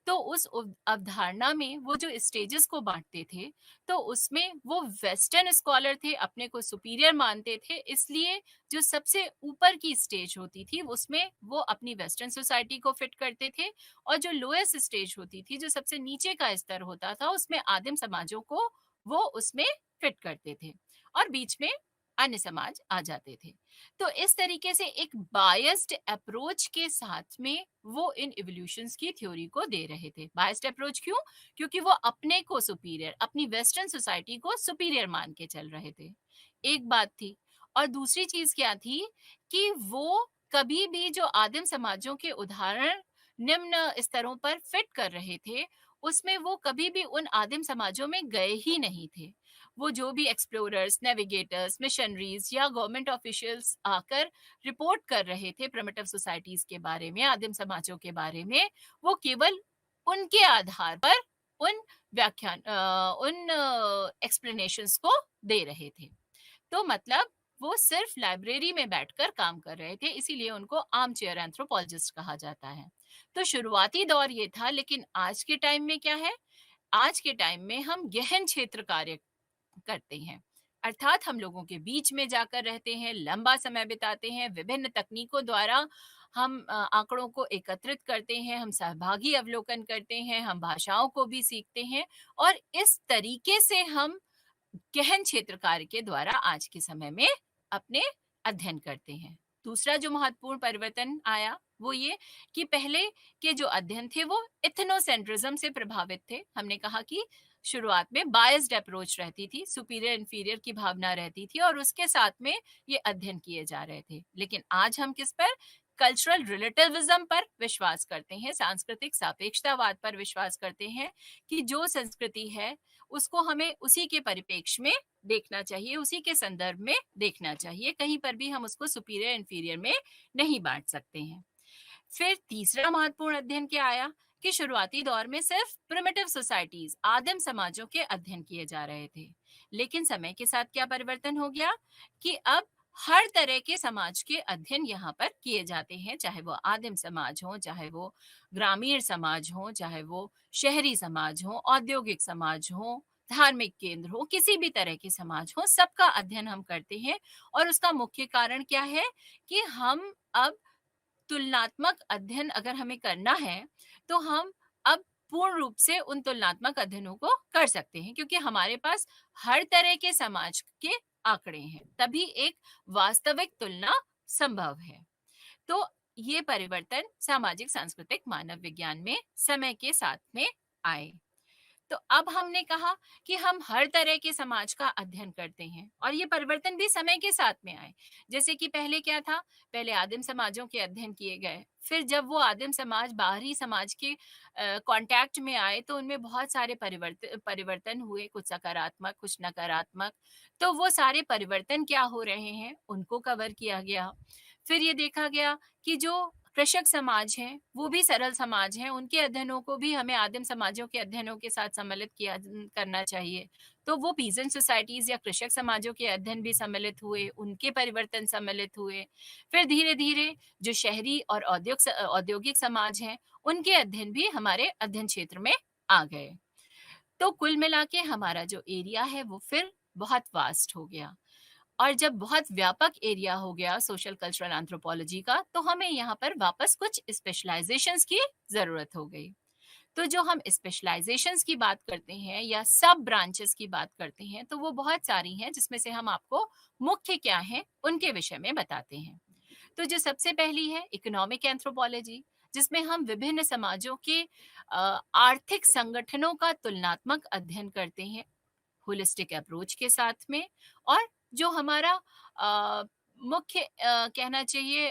तो उस अवधारणा में वो जो स्टेजेस को बांटते थे, तो उसमें वो वेस्टर्न स्कॉलर थे, अपने को सुपीरियर मानते थे, इसलिए जो सबसे ऊपर की स्टेज होती थी उसमें वो अपनी वेस्टर्न सोसाइटी को फिट करते थे, और जो लोएस्ट स्टेज होती थी, जो सबसे नीचे का स्तर होता था, उसमें आदिम समाजों को वो उसमें फिट करते थे, और बीच में अन्य समाज आ जाते थे। तो इस तरीके से एक बायस्ड अप्रोच के साथ में वो इन इवोल्यूशंस की थ्योरी को दे रहे थे। बायस्ड अप्रोच क्यों? क्योंकि वो अपने को सुपीरियर, अपनी वेस्टर्न सोसाइटी को सुपीरियर मान के चल रहे थे। एक बात थी। और दूसरी चीज क्या थी कि वो कभी भी जो आदिम समाजों के उदाहरण निम्न स्तरों पर फिट कर रहे थे, उसमें वो कभी भी उन आदिम समाजों में गए ही नहीं थे। वो जो भी एक्सप्लोरर्स, नेविगेटर्स, मिशनरीज या गवर्नमेंट ऑफिशियल्स आकर रिपोर्ट कर रहे थे प्रिमिटिव सोसाइटीज के बारे में, आदिम समाजों के बारे में, वो केवल उनके आधार पर उन उन एक्सप्लेनेशंस को दे रहे थे। तो मतलब वो सिर्फ लाइब्रेरी में बैठकर काम कर रहे थे, इसीलिए उनको आर्म चेयर एंथ्रोपोलॉजिस्ट कहा जाता है। तो शुरुआती दौर ये था, लेकिन आज के टाइम में क्या है? आज के टाइम में हम गहन क्षेत्र कार्य करते हैं। अर्थात हम लोगों के बीच में जाकर रहते हैं, लंबा समय बिताते हैं, विभिन्न तकनीकों द्वारा हम आंकड़ों को एकत्रित करते हैं, हम सहभागी अवलोकन करते हैं, हम भाषाओं को भी सीखते हैं, और इस तरीके से हम गहन क्षेत्र कार्य के द्वारा आज के समय में अपने अध्ययन करते हैं। दूसरा जो महत्वपूर्ण परिवर्तन आया वो ये कि पहले के जो अध्ययन थे वो इथनोसेंट्रिज्म से प्रभावित थे। हमने कहा कि शुरुआत में बायस्ड अप्रोच रहती थी, सुपीरियर इंफीरियर की भावना रहती थी, और उसके साथ में ये अध्ययन किए जा रहे थे। लेकिन आज हम किस पर? कल्चरल रिलेटिविज्म पर विश्वास करते हैं, सांस्कृतिक सापेक्षतावाद पर विश्वास करते हैं कि जो संस्कृति है उसको हमें उसी के परिप्रेक्ष्य में देखना चाहिए, उसी के संदर्भ में देखना चाहिए। कहीं पर भी हम उसको सुपीरियर इंफीरियर में नहीं बांट सकते हैं। फिर तीसरा महत्वपूर्ण अध्ययन क्या आया कि शुरुआती दौर में सिर्फ प्रिमिटिव सोसाइटीज, आदिम समाजों के अध्ययन किए जा रहे थे। लेकिन समय के साथ क्या परिवर्तन हो गया कि अब हर तरह के समाज के अध्ययन यहाँ पर किए जाते हैं, चाहे वो आदिम समाज हो, चाहे वो ग्रामीण समाज हो, चाहे वो शहरी समाज हो, औद्योगिक समाज हो, धार्मिक केंद्र हो, किसी भी तरह के समाज हो, सबका अध्ययन हम करते हैं। और उसका मुख्य कारण क्या है कि अब तुलनात्मक अध्ययन अगर हमें करना है, तो हम अब पूर्ण रूप से उन तुलनात्मक अध्ययनों को कर सकते हैं, क्योंकि हमारे पास हर तरह के समाज के आंकड़े हैं, तभी एक वास्तविक तुलना संभव है। तो ये परिवर्तन सामाजिक सांस्कृतिक मानव विज्ञान में समय के साथ में आए। तो अब हमने कहा कि हम हर तरह के समाज का अध्ययन करते हैं और ये परिवर्तन भी समय के साथ में आए। जैसे कि पहले क्या था, पहले आदिम समाजों के अध्ययन किए गए, फिर जब वो आदिम समाज बाहरी समाज के कांटेक्ट में आए तो उनमें बहुत सारे परिवर्तन हुए, कुछ सकारात्मक कुछ नकारात्मक। तो वो सारे परिवर्तन क्या हो रहे हैं उनको कवर किया गया। फिर ये देखा गया कि जो कृषक समाज हैं, वो भी सरल समाज हैं, उनके अध्ययनों को भी हमें आदिम समाजों के अध्ययनों के साथ सम्मिलित करना चाहिए। तो वो पीजेंट सोसाइटीज़ या कृषक समाजों के अध्ययन भी सम्मिलित हुए, उनके परिवर्तन सम्मिलित हुए। फिर धीरे-धीरे जो शहरी और औद्योगिक समाज हैं, उनके अध्ययन भी हमारे अध्ययन क्षेत्र में आ गए। तो कुल मिला के हमारा जो एरिया है वो फिर बहुत वास्ट हो गया। और जब बहुत व्यापक एरिया हो गया सोशल कल्चरल एंथ्रोपोलॉजी का, तो हमें यहाँ पर वापस कुछ स्पेशलाइजेशंस की जरूरत हो गई। तो जो हम स्पेशलाइजेशंस की बात करते हैं या सब ब्रांचेस की बात करते हैं, तो वो बहुत सारी हैं, जिसमें से हम आपको मुख्य क्या है उनके विषय में बताते हैं। तो जो सबसे पहली है इकोनॉमिक एंथ्रोपोलॉजी, जिसमें हम विभिन्न समाजों के आर्थिक संगठनों का तुलनात्मक अध्ययन करते हैं होलिस्टिक अप्रोच के साथ में। और जो हमारा मुख्य कहना चाहिए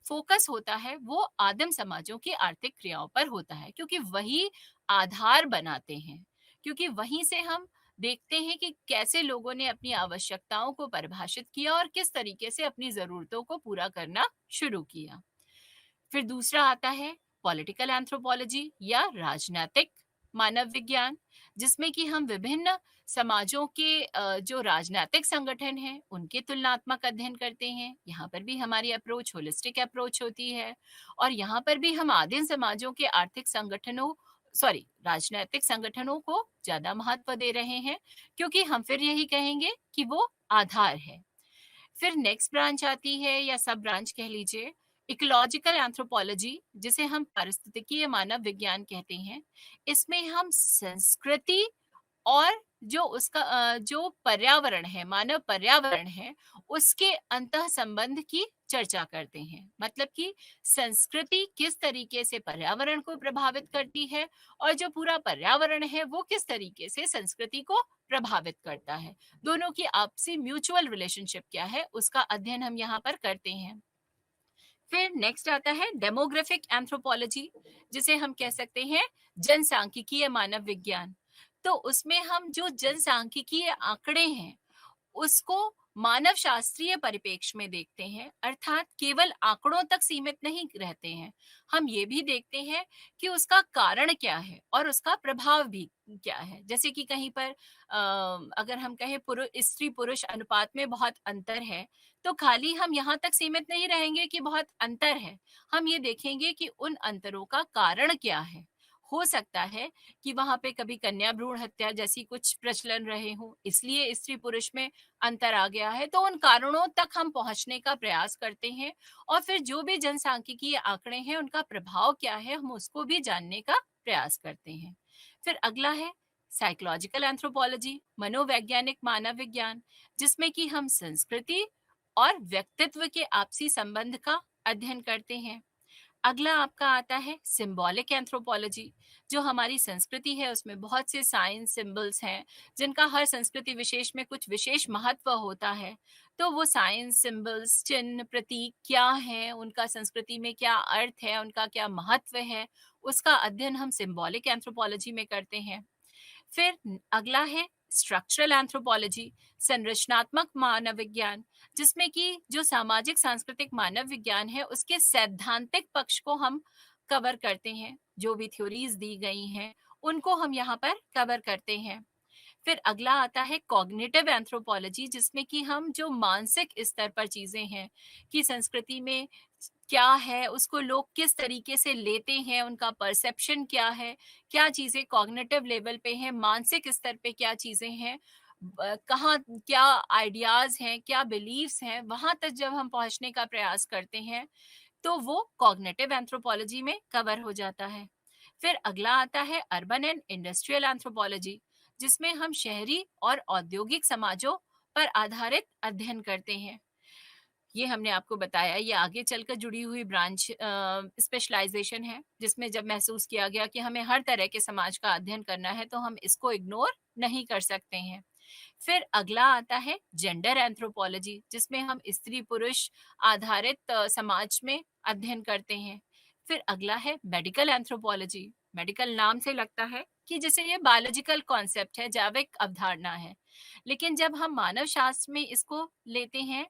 फोकस होता है वो आदिम समाजों की आर्थिक क्रियाओं पर होता है, क्योंकि वही आधार बनाते हैं, क्योंकि वहीं से हम देखते हैं कि कैसे लोगों ने अपनी आवश्यकताओं को परिभाषित किया और किस तरीके से अपनी जरूरतों को पूरा करना शुरू किया। फिर दूसरा आता है पॉलिटिकल एंथ्रोपोलॉजी या राजनीतिक मानव विज्ञान, जिसमें कि हम विभिन्न समाजों के जो राजनीतिक संगठन हैं उनके तुलनात्मक अध्ययन करते हैं। यहाँ पर भी हमारी अप्रोच होलिस्टिक अप्रोच होती है और यहाँ पर भी हम आदिम समाजों के आर्थिक संगठनों राजनीतिक संगठनों को ज्यादा महत्व दे रहे हैं, क्योंकि हम फिर यही कहेंगे कि वो आधार है। फिर नेक्स्ट ब्रांच आती है या सब ब्रांच कह लीजिए, इकोलॉजिकल एंथ्रोपोलॉजी, जिसे हम पारिस्थितिकीय मानव विज्ञान कहते हैं। इसमें हम संस्कृति और जो उसका जो पर्यावरण है, मानव पर्यावरण है, उसके अंतः संबंध की चर्चा करते हैं। मतलब कि संस्कृति किस तरीके से पर्यावरण को प्रभावित करती है और जो पूरा पर्यावरण है वो किस तरीके से संस्कृति को प्रभावित करता है। दोनों की आपसी म्यूचुअल रिलेशनशिप क्या है उसका अध्ययन हम यहाँ पर करते हैं। फिर नेक्स्ट आता है डेमोग्राफिक एंथ्रोपोलॉजी, जिसे हम कह सकते हैं जनसांख्यिकीय मानव विज्ञान। तो उसमें हम जो जनसांख्यिकीय आंकड़े हैं उसको मानव शास्त्रीय परिप्रेक्ष्य में देखते हैं, अर्थात केवल आंकड़ों तक सीमित नहीं रहते हैं। हम ये भी देखते हैं कि उसका कारण क्या है और उसका प्रभाव भी क्या है। जैसे कि कहीं पर अगर हम कहें स्त्री पुरुष अनुपात में बहुत अंतर है, तो खाली हम यहाँ तक सीमित नहीं रहेंगे कि बहुत अंतर है। हम ये देखेंगे कि उन अंतरों का कारण क्या है। हो सकता है कि वहां पे कभी कन्या भ्रूण हत्या जैसी कुछ प्रचलन रहे हो, इसलिए स्त्री पुरुष में अंतर आ गया है। तो उन कारणों तक हम पहुंचने का प्रयास करते हैं और फिर जो भी जनसांख्यिकीय आंकड़े हैं उनका प्रभाव क्या है हम उसको भी जानने का प्रयास करते हैं। फिर अगला है साइकोलॉजिकल एंथ्रोपोलॉजी, मनोवैज्ञानिक मानव विज्ञान, जिसमें कि हम संस्कृति और व्यक्तित्व के आपसी संबंध का अध्ययन करते हैं। अगला आपका आता है सिंबॉलिक एंथ्रोपोलॉजी। जो हमारी संस्कृति है उसमें बहुत से साइंस सिंबल्स हैं, जिनका हर संस्कृति विशेष में कुछ विशेष महत्व होता है। तो वो साइंस सिंबल्स, चिन्ह, प्रतीक क्या है, उनका संस्कृति में क्या अर्थ है, उनका क्या महत्व है, उसका अध्ययन हम सिंबॉलिक एंथ्रोपोलॉजी में करते हैं। फिर अगला है स्ट्रक्चरल एंथ्रोपोलॉजी, संरचनात्मक मानव विज्ञान, जिसमें कि जो सामाजिक सांस्कृतिक मानव विज्ञान है उसके सैद्धांतिक पक्ष को हम कवर करते हैं। जो भी थ्योरीज दी गई हैं उनको हम यहाँ पर कवर करते हैं। फिर अगला आता है कॉग्निटिव एंथ्रोपोलॉजी, जिसमें कि हम जो मानसिक स्तर पर चीजें हैं कि संस्कृति में क्या है, उसको लोग किस तरीके से लेते हैं, उनका परसेप्शन क्या है, क्या चीजें कॉग्निटिव लेवल पे हैं, मानसिक स्तर पे क्या चीजें हैं, कहाँ क्या आइडियाज हैं, क्या बिलीव्स हैं, वहां तक जब हम पहुंचने का प्रयास करते हैं तो वो कॉग्निटिव एंथ्रोपोलॉजी में कवर हो जाता है। फिर अगला आता है अर्बन एंड इंडस्ट्रियल एंथ्रोपोलॉजी, जिसमें हम शहरी और औद्योगिक समाजों पर आधारित अध्ययन करते हैं। ये हमने आपको बताया, ये आगे चलकर जुड़ी हुई ब्रांच स्पेशलाइजेशन है, जिसमें जब महसूस किया गया कि हमें हर तरह के समाज का अध्ययन करना है तो हम इसको इग्नोर नहीं कर सकते हैं। फिर अगला आता है जेंडर एंथ्रोपोलॉजी, जिसमें हम स्त्री पुरुष आधारित समाज में अध्ययन करते हैं। फिर अगला है मेडिकल एंथ्रोपोलॉजी। मेडिकल नाम से लगता है कि जैसे ये बायोलॉजिकल कॉन्सेप्ट है, जैविक अवधारणा है, लेकिन जब हम मानव शास्त्र में इसको लेते हैं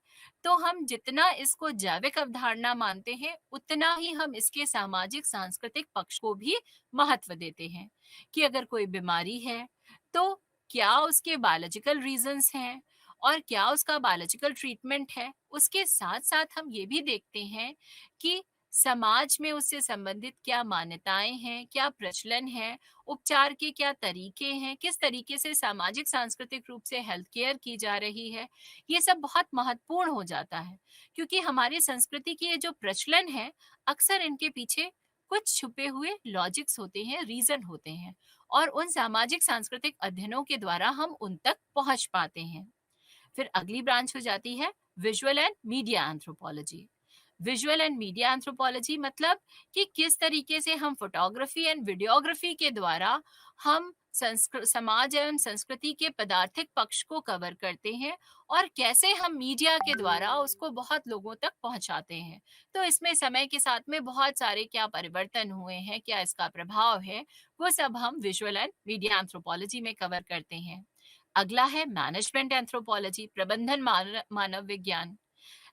तो हम जितना इसको जैविक अवधारणा मानते हैं उतना ही हम इसके सामाजिक सांस्कृतिक पक्ष को भी महत्व देते हैं कि अगर कोई बीमारी है तो क्या उसके बायोलॉजिकल रीजंस हैं और क्या उसका बायोलॉजिकल ट्रीटमेंट है। उसके साथ साथ हम ये भी देखते हैं कि समाज में उससे संबंधित क्या मान्यताएं हैं, क्या प्रचलन है, उपचार के क्या तरीके हैं, किस तरीके से सामाजिक सांस्कृतिक रूप से हेल्थ केयर की जा रही है। ये सब बहुत महत्वपूर्ण हो जाता है क्योंकि हमारी संस्कृति की ये जो प्रचलन है, अक्सर इनके पीछे कुछ छुपे हुए लॉजिक्स होते हैं, रीजन होते हैं, और उन सामाजिक सांस्कृतिक अध्ययनों के द्वारा हम उन तक पहुंच पाते हैं। फिर अगली ब्रांच हो जाती है visual and media anthropology. Visual and media anthropology मतलब कि किस तरीके से हम फोटोग्राफी एंड वीडियोग्राफी के द्वारा हम समाज एवं संस्कृति के पदार्थिक पक्ष को कवर करते हैं और कैसे हम मीडिया के द्वारा उसको बहुत लोगों तक पहुंचाते हैं। तो इसमें समय के साथ में बहुत सारे क्या परिवर्तन हुए हैं, क्या इसका प्रभाव है, वो सब हम विजुअल एंड मीडिया एंथ्रोपोलॉजी में कवर करते हैं। अगला है मैनेजमेंट एंथ्रोपोलॉजी, प्रबंधन मानव विज्ञान।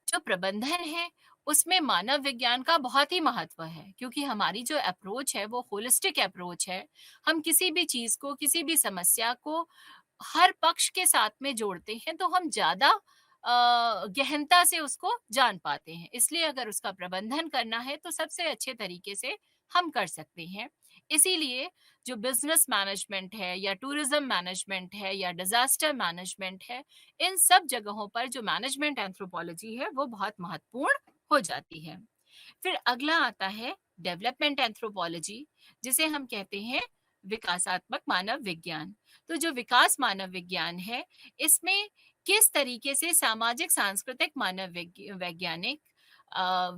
जो प्रबंधन है उसमें मानव विज्ञान का बहुत ही महत्व है क्योंकि हमारी जो अप्रोच है वो होलिस्टिक अप्रोच है। हम किसी भी चीज को, किसी भी समस्या को हर पक्ष के साथ में जोड़ते हैं तो हम ज्यादा गहनता से उसको जान पाते हैं। इसलिए अगर उसका प्रबंधन करना है तो सबसे अच्छे तरीके से हम कर सकते हैं। इसीलिए जो बिजनेस मैनेजमेंट है या टूरिज्म मैनेजमेंट है या डिजास्टर मैनेजमेंट है, इन सब जगहों पर जो मैनेजमेंट एंथ्रोपोलॉजी है वो बहुत महत्वपूर्ण हो जाती है। फिर अगला आता है डेवलपमेंट एंथ्रोपोलॉजी, जिसे हम कहते हैं विकासात्मक मानव विज्ञान। तो जो विकास मानव विज्ञान है, इसमें किस तरीके से सामाजिक सांस्कृतिक मानव वैज्ञानिक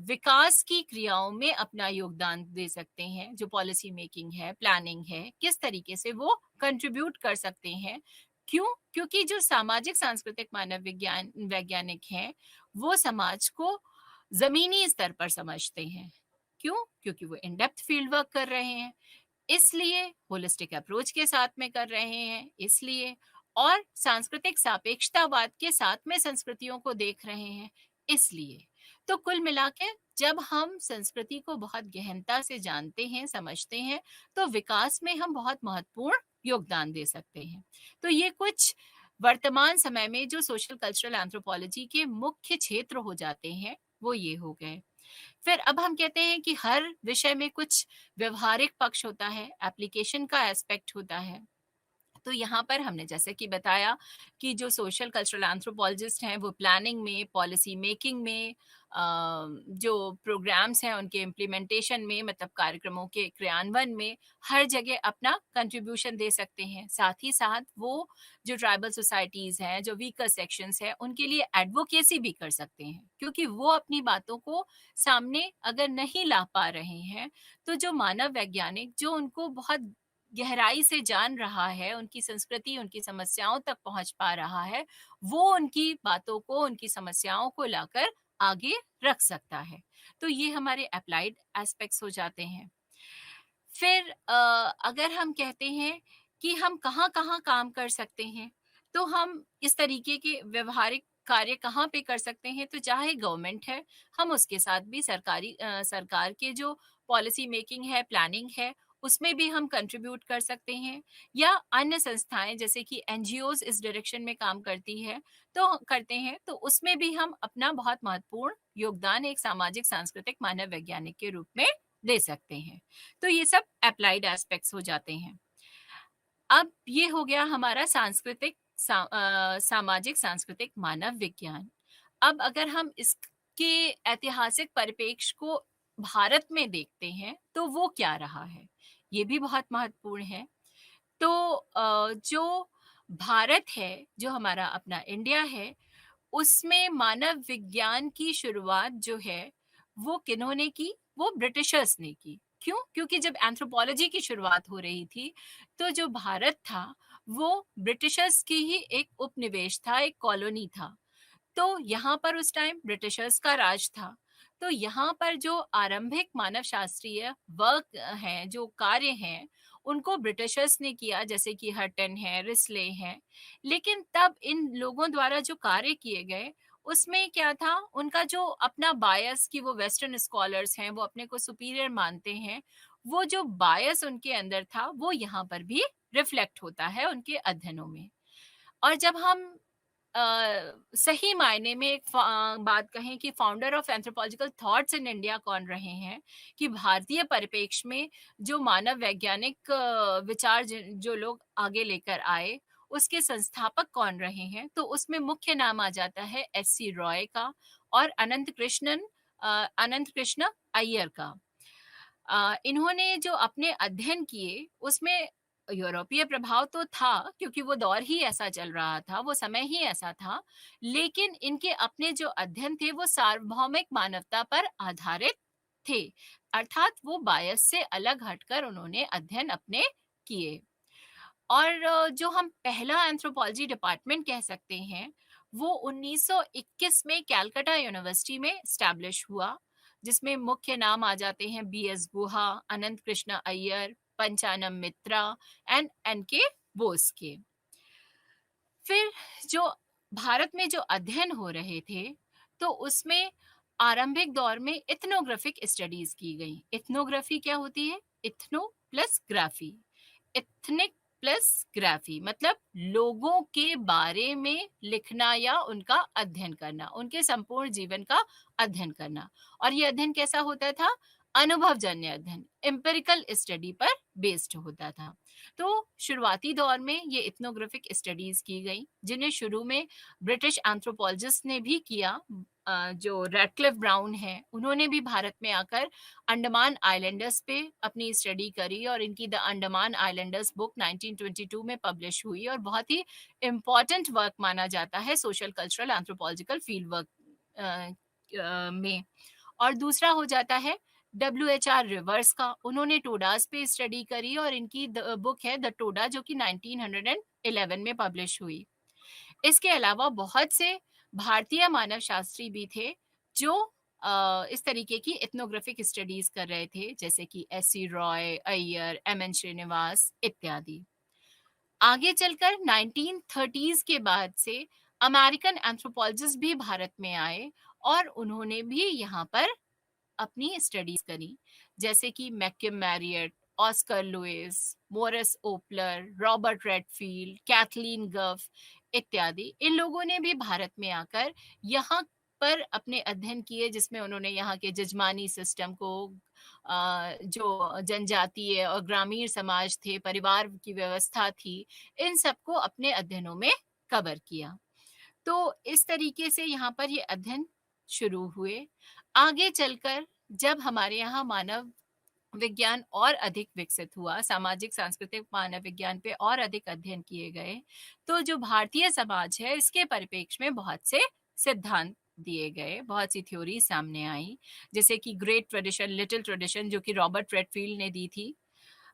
विकास की क्रियाओं में अपना योगदान दे सकते हैं। जो पॉलिसी मेकिंग है, प्लानिंग है, किस तरीके से वो कंट्रीब्यूट कर सकते हैं। क्यों? क्योंकि जो सामाजिक सांस्कृतिक मानव विज्ञान वैज्ञानिक हैं, वो समाज को जमीनी स्तर पर समझते हैं। क्यों? क्योंकि वो इन डेप्थ फील्ड वर्क कर रहे हैं, इसलिए होलिस्टिक अप्रोच के साथ में कर रहे हैं, इसलिए और सांस्कृतिक सापेक्षतावाद के साथ में संस्कृतियों को देख रहे हैं, इसलिए। तो कुल मिला के जब हम संस्कृति को बहुत गहनता से जानते हैं, समझते हैं, तो विकास में हम बहुत महत्वपूर्ण योगदान दे सकते हैं। तो ये कुछ वर्तमान समय में जो सोशल कल्चरल एंथ्रोपोलॉजी के मुख्य क्षेत्र हो जाते हैं, वो ये हो गए। फिर अब हम कहते हैं कि हर विषय में कुछ व्यवहारिक पक्ष होता है, एप्लीकेशन का एस्पेक्ट होता है। तो यहाँ पर हमने जैसे कि बताया कि जो सोशल कल्चरल एंथ्रोपोलॉजिस्ट हैं वो प्लानिंग में, पॉलिसी मेकिंग में, जो प्रोग्राम्स हैं उनके इम्प्लीमेंटेशन में, मतलब कार्यक्रमों के क्रियान्वयन में, हर जगह अपना कंट्रीब्यूशन दे सकते हैं। साथ ही साथ वो जो ट्राइबल सोसाइटीज़ हैं, जो वीकर सेक्शंस हैं, उनके लिए एडवोकेसी भी कर सकते हैं क्योंकि वो अपनी बातों को सामने अगर नहीं ला पा रहे हैं तो जो मानव वैज्ञानिक जो उनको बहुत गहराई से जान रहा है, उनकी संस्कृति, उनकी समस्याओं तक पहुंच पा रहा है, वो उनकी बातों को, उनकी समस्याओं को लाकर आगे रख सकता है। तो ये हमारे अप्लाइड एस्पेक्ट्स हो जाते हैं। फिर अगर हम कहते हैं कि हम कहाँ-कहाँ काम कर सकते हैं, तो हम इस तरीके के व्यवहारिक कार्य कहाँ पे कर सकते हैं, तो चाहे गवर्नमेंट है, हम उसके साथ भी सरकार के जो पॉलिसी मेकिंग है, प्लानिंग है, उसमें भी हम कंट्रीब्यूट कर सकते हैं, या अन्य संस्थाएँ जैसे कि एनजीओज़ इस डायरेक्शन में काम करती है, तो करते हैं, तो उसमें भी हम अपना बहुत महत्वपूर्ण योगदान एक सामाजिक सांस्कृतिक मानव वैज्ञानिक के रूप में दे सकते हैं। तो ये सब अप्लाइड एस्पेक्ट्स हो जाते हैं। अब ये हो गया हमारा सामाजिक सांस्कृतिक मानव विज्ञान। अब अगर हम इसके ऐतिहासिक परिप्रेक्ष्य को भारत में देखते हैं तो वो क्या रहा है, ये भी बहुत महत्वपूर्ण है। तो जो भारत है, जो हमारा अपना इंडिया है, उसमें मानव विज्ञान की शुरुआत जो है, वो किन्होंने की? वो ब्रिटिशर्स ने की। क्यों? क्योंकि जब एंथ्रोपोलॉजी की शुरुआत हो रही थी, तो जो भारत था, वो ब्रिटिशर्स की ही एक उपनिवेश था, एक कॉलोनी था। तो यहाँ पर उस टाइम ब्रिटिशर्स का राज था। तो यहाँ पर जो आरंभिक मानव शास्त्रीय वर्क हैं, जो कार्य हैं, उनको ब्रिटिशर्स ने किया, जैसे कि हटन है, रिस्ले हैं। लेकिन तब इन लोगों द्वारा जो कार्य किए गए, उसमें क्या था, उनका जो अपना बायस कि वो वेस्टर्न स्कॉलर्स हैं, वो अपने को सुपीरियर मानते हैं, वो जो बायस उनके अंदर था, वो यहाँ पर भी रिफ्लेक्ट होता है उनके अध्ययनों में। और जब हम सही मायने में एक बात कहें कि founder of anthropological thoughts in India कौन रहे हैं, कि भारतीय परिप्रेक्ष्य में जो मानव वैज्ञानिक विचार जो लोग आगे लेकर आए, उसके संस्थापक कौन रहे हैं, तो उसमें मुख्य नाम आ जाता है एस.सी. रॉय का और अनंत कृष्ण अय्यर का। इन्होंने जो अपने अध्ययन किए, उसमें यूरोपीय प्रभाव तो था, क्योंकि वो दौर ही ऐसा चल रहा था, वो समय ही ऐसा था। लेकिन इनके अपने जो अध्ययन थे, वो सार्वभौमिक मानवता पर आधारित थे। अर्थात वो बायस से अलग हटकर उन्होंने अध्ययन अपने किए। और जो हम पहला एंथ्रोपोलॉजी डिपार्टमेंट कह सकते हैं, वो 1921 में कैलकाटा यूनिवर्सिटी में एस्टैब्लिश हुआ, जिसमें मुख्य नाम आ जाते हैं B S. Guha, Ananth Krishna Iyer, Panchanan Mitra and N K. Bose के। फिर जो भारत में जो अध्ययन हो रहे थे, तो उसमें आरंभिक दौर में इथनोग्राफिक स्टडीज की गई। इथनोग्राफी क्या होती है? Ethno plus graphy. Ethnic plus graphy मतलब लोगों के बारे में लिखना या उनका अध्ययन करना, उनके संपूर्ण जीवन का अध्ययन करना। और ये अध्ययन कैसा होता था? अनुभवजन्य अध्ययन, एम्पिरिकल स्टडी पर बेस्ड होता था। तो शुरुआती दौर में ये इथनोग्राफिक स्टडीज की गई, जिन्हें शुरू में ब्रिटिश एंथ्रोपोलॉजिस्ट ने भी किया। जो रेडक्लिफ ब्राउन है, उन्होंने भी भारत में आकर अंडमान आइलैंडर्स पे अपनी स्टडी करी, और इनकी द अंडमान आइलैंडर्स बुक 1922 में पब्लिश हुई, और बहुत ही इम्पॉर्टेंट वर्क माना जाता है social cultural anthropological field work में। और दूसरा हो जाता है WHR रिवर्स का। उन्होंने टोडास पे स्टडी करी, और इनकी बुक है द टोडा, जो कि 1911 में पब्लिश हुई। इसके अलावा बहुत से भारतीय मानव शास्त्री भी थे, जो इस तरीके की इथनोग्राफिक स्टडीज कर रहे थे, जैसे कि एस.सी. रॉय, अय्यर, एम.एन. श्रीनिवास इत्यादि। आगे चलकर 1930s के बाद से अमेरिकन एंथ्रोपोलॉजिस्ट भी भारत में आए, और उन्होंने भी यहाँ पर अपनी स्टडीज करी, जैसे कि McKim Marriott, Oscar Lewis, Morris Opler, Robert Redfield, Kathleen Gough इत्यादि। इन लोगों ने भी भारत में आकर यहाँ पर अपने अध्ययन किए, जिसमें उन्होंने यहाँ के जजमानी सिस्टम को, जो जनजातीय और ग्रामीण समाज थे, परिवार की व्यवस्था थी, इन सबको अपने अध्ययनों में कवर किया। तो इस तरीके से यहाँ पर ये अध्ययन शुरू हुए। आगे चलकर जब हमारे यहाँ मानव विज्ञान और अधिक विकसित हुआ, सामाजिक सांस्कृतिक मानव विज्ञान पे और अधिक अध्ययन किए गए, तो जो भारतीय समाज है, इसके परिप्रेक्ष्य में बहुत से सिद्धांत दिए गए, बहुत सी थ्योरी सामने आई, जैसे कि ग्रेट ट्रेडिशन, लिटिल ट्रेडिशन, जो कि रॉबर्ट रेडफील्ड ने दी थी।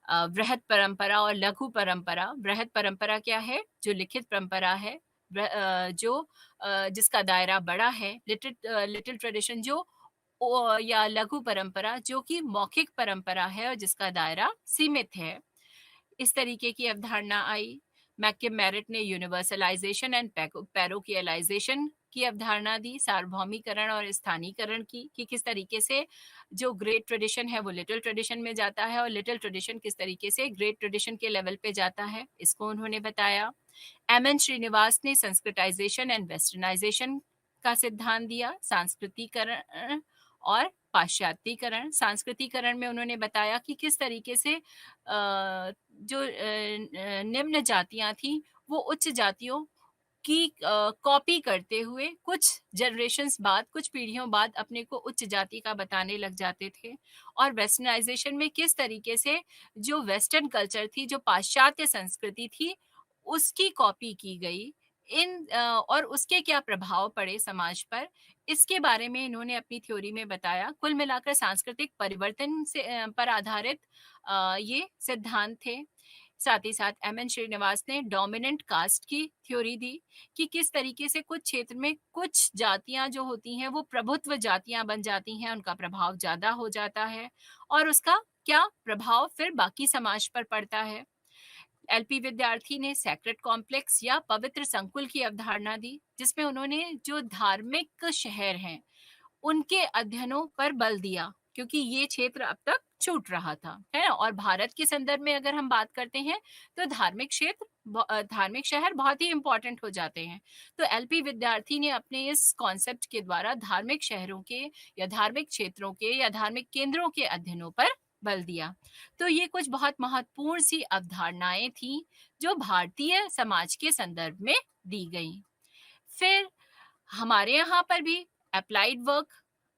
बृहद परंपरा और लघु परंपरा। बृहद परंपरा क्या है? जो लिखित परंपरा है, जिसका दायरा बड़ा है। लिटिल ट्रेडिशन जो या लघु परंपरा, जो कि मौखिक परंपरा है और जिसका दायरा सीमित है। इस तरीके की अवधारणा आई। मैक्किम मैरिट ने यूनिवर्सलाइजेशन एंड पैरोकियलाइजेशन की अवधारणा दी, सार्वभौमिकरण और स्थानीकरण की, कि किस तरीके से जो ग्रेट ट्रेडिशन है वो लिटिल ट्रेडिशन में जाता है, और लिटिल ट्रेडिशन किस तरीके से ग्रेट ट्रेडिशन के लेवल पे जाता है, इसको उन्होंने बताया। एम.एन. श्रीनिवास ने संस्कृताइजेशन एंड वेस्टर्नाइजेशन का सिद्धांत दिया, सांस्कृतिकरण और पाश्चात्यीकरण। सांस्कृतिकरण में उन्होंने बताया कि किस तरीके से जो निम्न जातियां थी, वो उच्च जातियों की कॉपी करते हुए कुछ जनरेशंस बाद, कुछ पीढ़ियों बाद अपने को उच्च जाति का बताने लग जाते थे। और वेस्टर्नाइज़ेशन में किस तरीके से जो वेस्टर्न कल्चर थी, जो पाश्चात्य संस्कृति थी, उसकी कॉपी की गई। और उसके क्या प्रभाव पड़े समाज पर, इसके बारे में इन्होंने अपनी थ्योरी में बताया। कुल मिलाकर सांस्कृतिक परिवर्तन पर आधारित ये सिद्धांत थे। साथ ही साथ एमएन श्रीनिवास ने डोमिनेंट कास्ट की थ्योरी दी कि किस तरीके से कुछ क्षेत्र में कुछ जातियां जो होती हैं वो प्रभुत्व जातियां बन जाती हैं, उनका प्रभाव ज्यादा हो जाता है और उसका क्या प्रभाव फिर बाकी समाज पर पड़ता है। एलपी विद्यार्थी ने सैक्रेड कॉम्प्लेक्स या पवित्र संकुल की अवधारणा दी, जिसमें उन्होंने जो धार्मिक शहर हैं उनके अध्ययनों पर बल दिया, क्योंकि ये क्षेत्र अब तक छूट रहा था, है ना। और भारत के संदर्भ में अगर हम बात करते हैं तो धार्मिक क्षेत्र धार्मिक शहर बहुत ही इंपॉर्टेंट हो जाते हैं। तो एलपी विद्यार्थी ने अपने इस कॉन्सेप्ट के द्वारा धार्मिक शहरों के या धार्मिक क्षेत्रों के या धार्मिक केंद्रों के अध्ययनों पर बल दिया। तो ये कुछ बहुत महत्वपूर्ण सी अवधारणाएं थी जो भारतीय समाज के संदर्भ में दी गई। फिर हमारे यहाँ पर भी अप्लाइड वर्क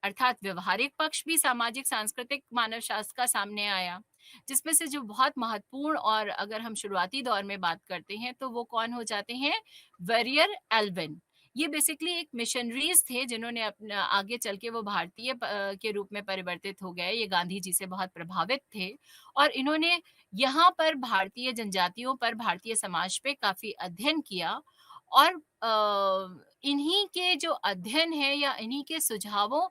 अर्थात व्यवहारिक पक्ष भी सामाजिक सांस्कृतिक मानव शास्त्र का सामने आया, जिसमें से जो बहुत महत्वपूर्ण और अगर हम शुरुआती दौर में बात करते हैं तो वो कौन हो जाते हैं, वेरियर एल्विन। ये बेसिकली एक मिशनरीज थे जिन्होंने अपना आगे चल के वो भारतीय के रूप में परिवर्तित हो गए। ये गांधी जी से बहुत प्रभावित थे और इन्होंने यहाँ पर भारतीय जनजातियों पर, भारतीय समाज पे काफी अध्ययन किया। और इन्हीं के जो अध्ययन है या इन्हीं के सुझावों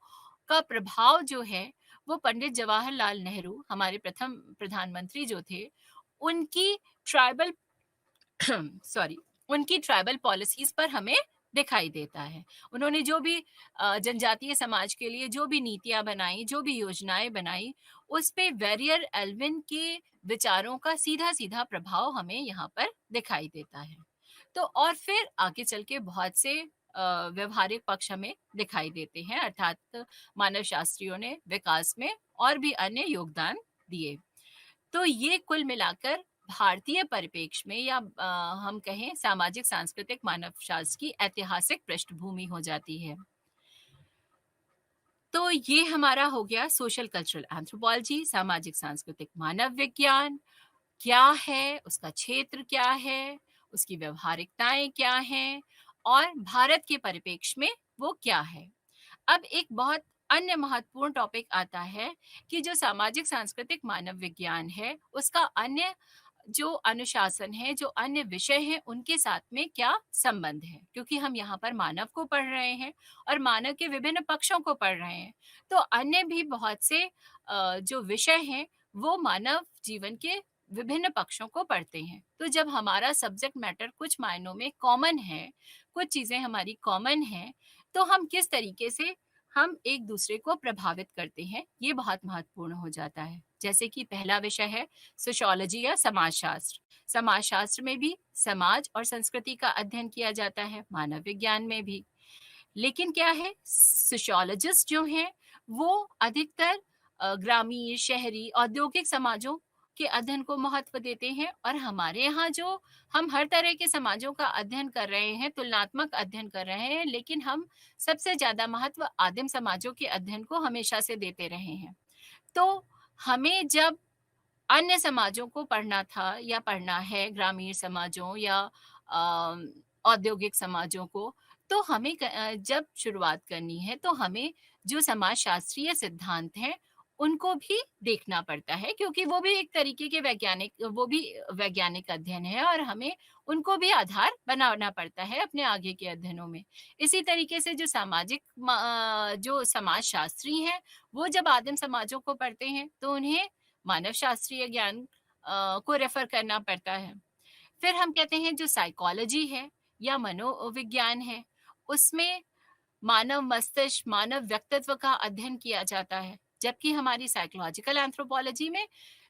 का प्रभाव जो है वो पंडित जवाहरलाल नेहरू, हमारे प्रथम प्रधानमंत्री जो थे, उनकी ट्राइबल सॉरी उनकी ट्राइबल पॉलिसीज पर हमें दिखाई देता है। उन्होंने जो भी जनजातीय समाज के लिए जो भी नीतियां बनाई, जो भी योजनाएं बनाई, उस पे वेरियर एल्विन के विचारों का सीधा सीधा प्रभाव हमें यहाँ पर दिखाई देता है। तो और फिर आगे चल के बहुत से व्यवहारिक पक्ष हमें दिखाई देते हैं, अर्थात मानव शास्त्रियों ने विकास में और भी अन्य योगदान दिए। तो ये कुल मिलाकर भारतीय परिप्रेक्ष्य में या हम कहें सामाजिक सांस्कृतिक मानव शास्त्र की ऐतिहासिक पृष्ठभूमि हो जाती है। तो ये हमारा हो गया सोशल कल्चरल एंथ्रोपोलॉजी, सामाजिक सांस्कृतिक मानव विज्ञान क्या है, उसका क्षेत्र क्या है, उसकी व्यवहारिकताएं क्या हैं और भारत के परिप्रेक्ष्य में वो क्या है। अब एक बहुत अन्य महत्वपूर्ण टॉपिक आता है कि जो सामाजिक सांस्कृतिक मानव विज्ञान है उसका अन्य जो अनुशासन है, जो अन्य विषय हैं, उनके साथ में क्या संबंध है, क्योंकि हम यहाँ पर मानव को पढ़ रहे हैं और मानव के विभिन्न पक्षों को पढ़ रहे हैं। तो अन्य भी बहुत से जो विषय हैं वो मानव जीवन के विभिन्न पक्षों को पढ़ते हैं। तो जब हमारा सब्जेक्ट मैटर कुछ मायनों में कॉमन है, कुछ चीजें हमारी कॉमन हैं, तो हम किस तरीके से हम एक दूसरे को प्रभावित करते हैं, ये बहुत महत्वपूर्ण हो जाता है। जैसे कि पहला विषय है सोशियोलॉजी या समाजशास्त्र। समाजशास्त्र में भी समाज और संस्कृति का अध्ययन किया जाता है, मानव विज्ञान में भी। लेकिन क्या है, सोशियोलॉजिस्ट जो हैं वो अधिकतर ग्रामीण, शहरी, औद्योगिक समाजों के अध्ययन को महत्व देते हैं। और हमारे यहाँ जो हम हर तरह के समाजों का अध्ययन कर रहे हैं, तुलनात्मक अध्ययन कर रहे हैं, लेकिन हम सबसे ज्यादा महत्व आदिम समाजों के अध्ययन को हमेशा से देते रहे हैं। तो हमें जब अन्य समाजों को पढ़ना था या पढ़ना है, ग्रामीण समाजों या औद्योगिक समाजों को, तो हमें जब शुरुआत करनी है तो हमें जो समाजशास्त्रीय सिद्धांत हैं उनको भी देखना पड़ता है, क्योंकि वो भी एक तरीके के वैज्ञानिक अध्ययन है और हमें उनको भी आधार बनाना पड़ता है अपने आगे के अध्ययनों में। इसी तरीके से जो समाजशास्त्री हैं वो जब आदिम समाजों को पढ़ते हैं तो उन्हें मानव शास्त्रीय ज्ञान को रेफर करना पड़ता है। फिर हम कहते हैं जो साइकोलॉजी है या मनोविज्ञान है, उसमें मानव मस्तिष्क, मानव व्यक्तित्व का अध्ययन किया जाता है, जबकि हमारी साइकोलॉजिकल एंथ्रोपोलॉजी में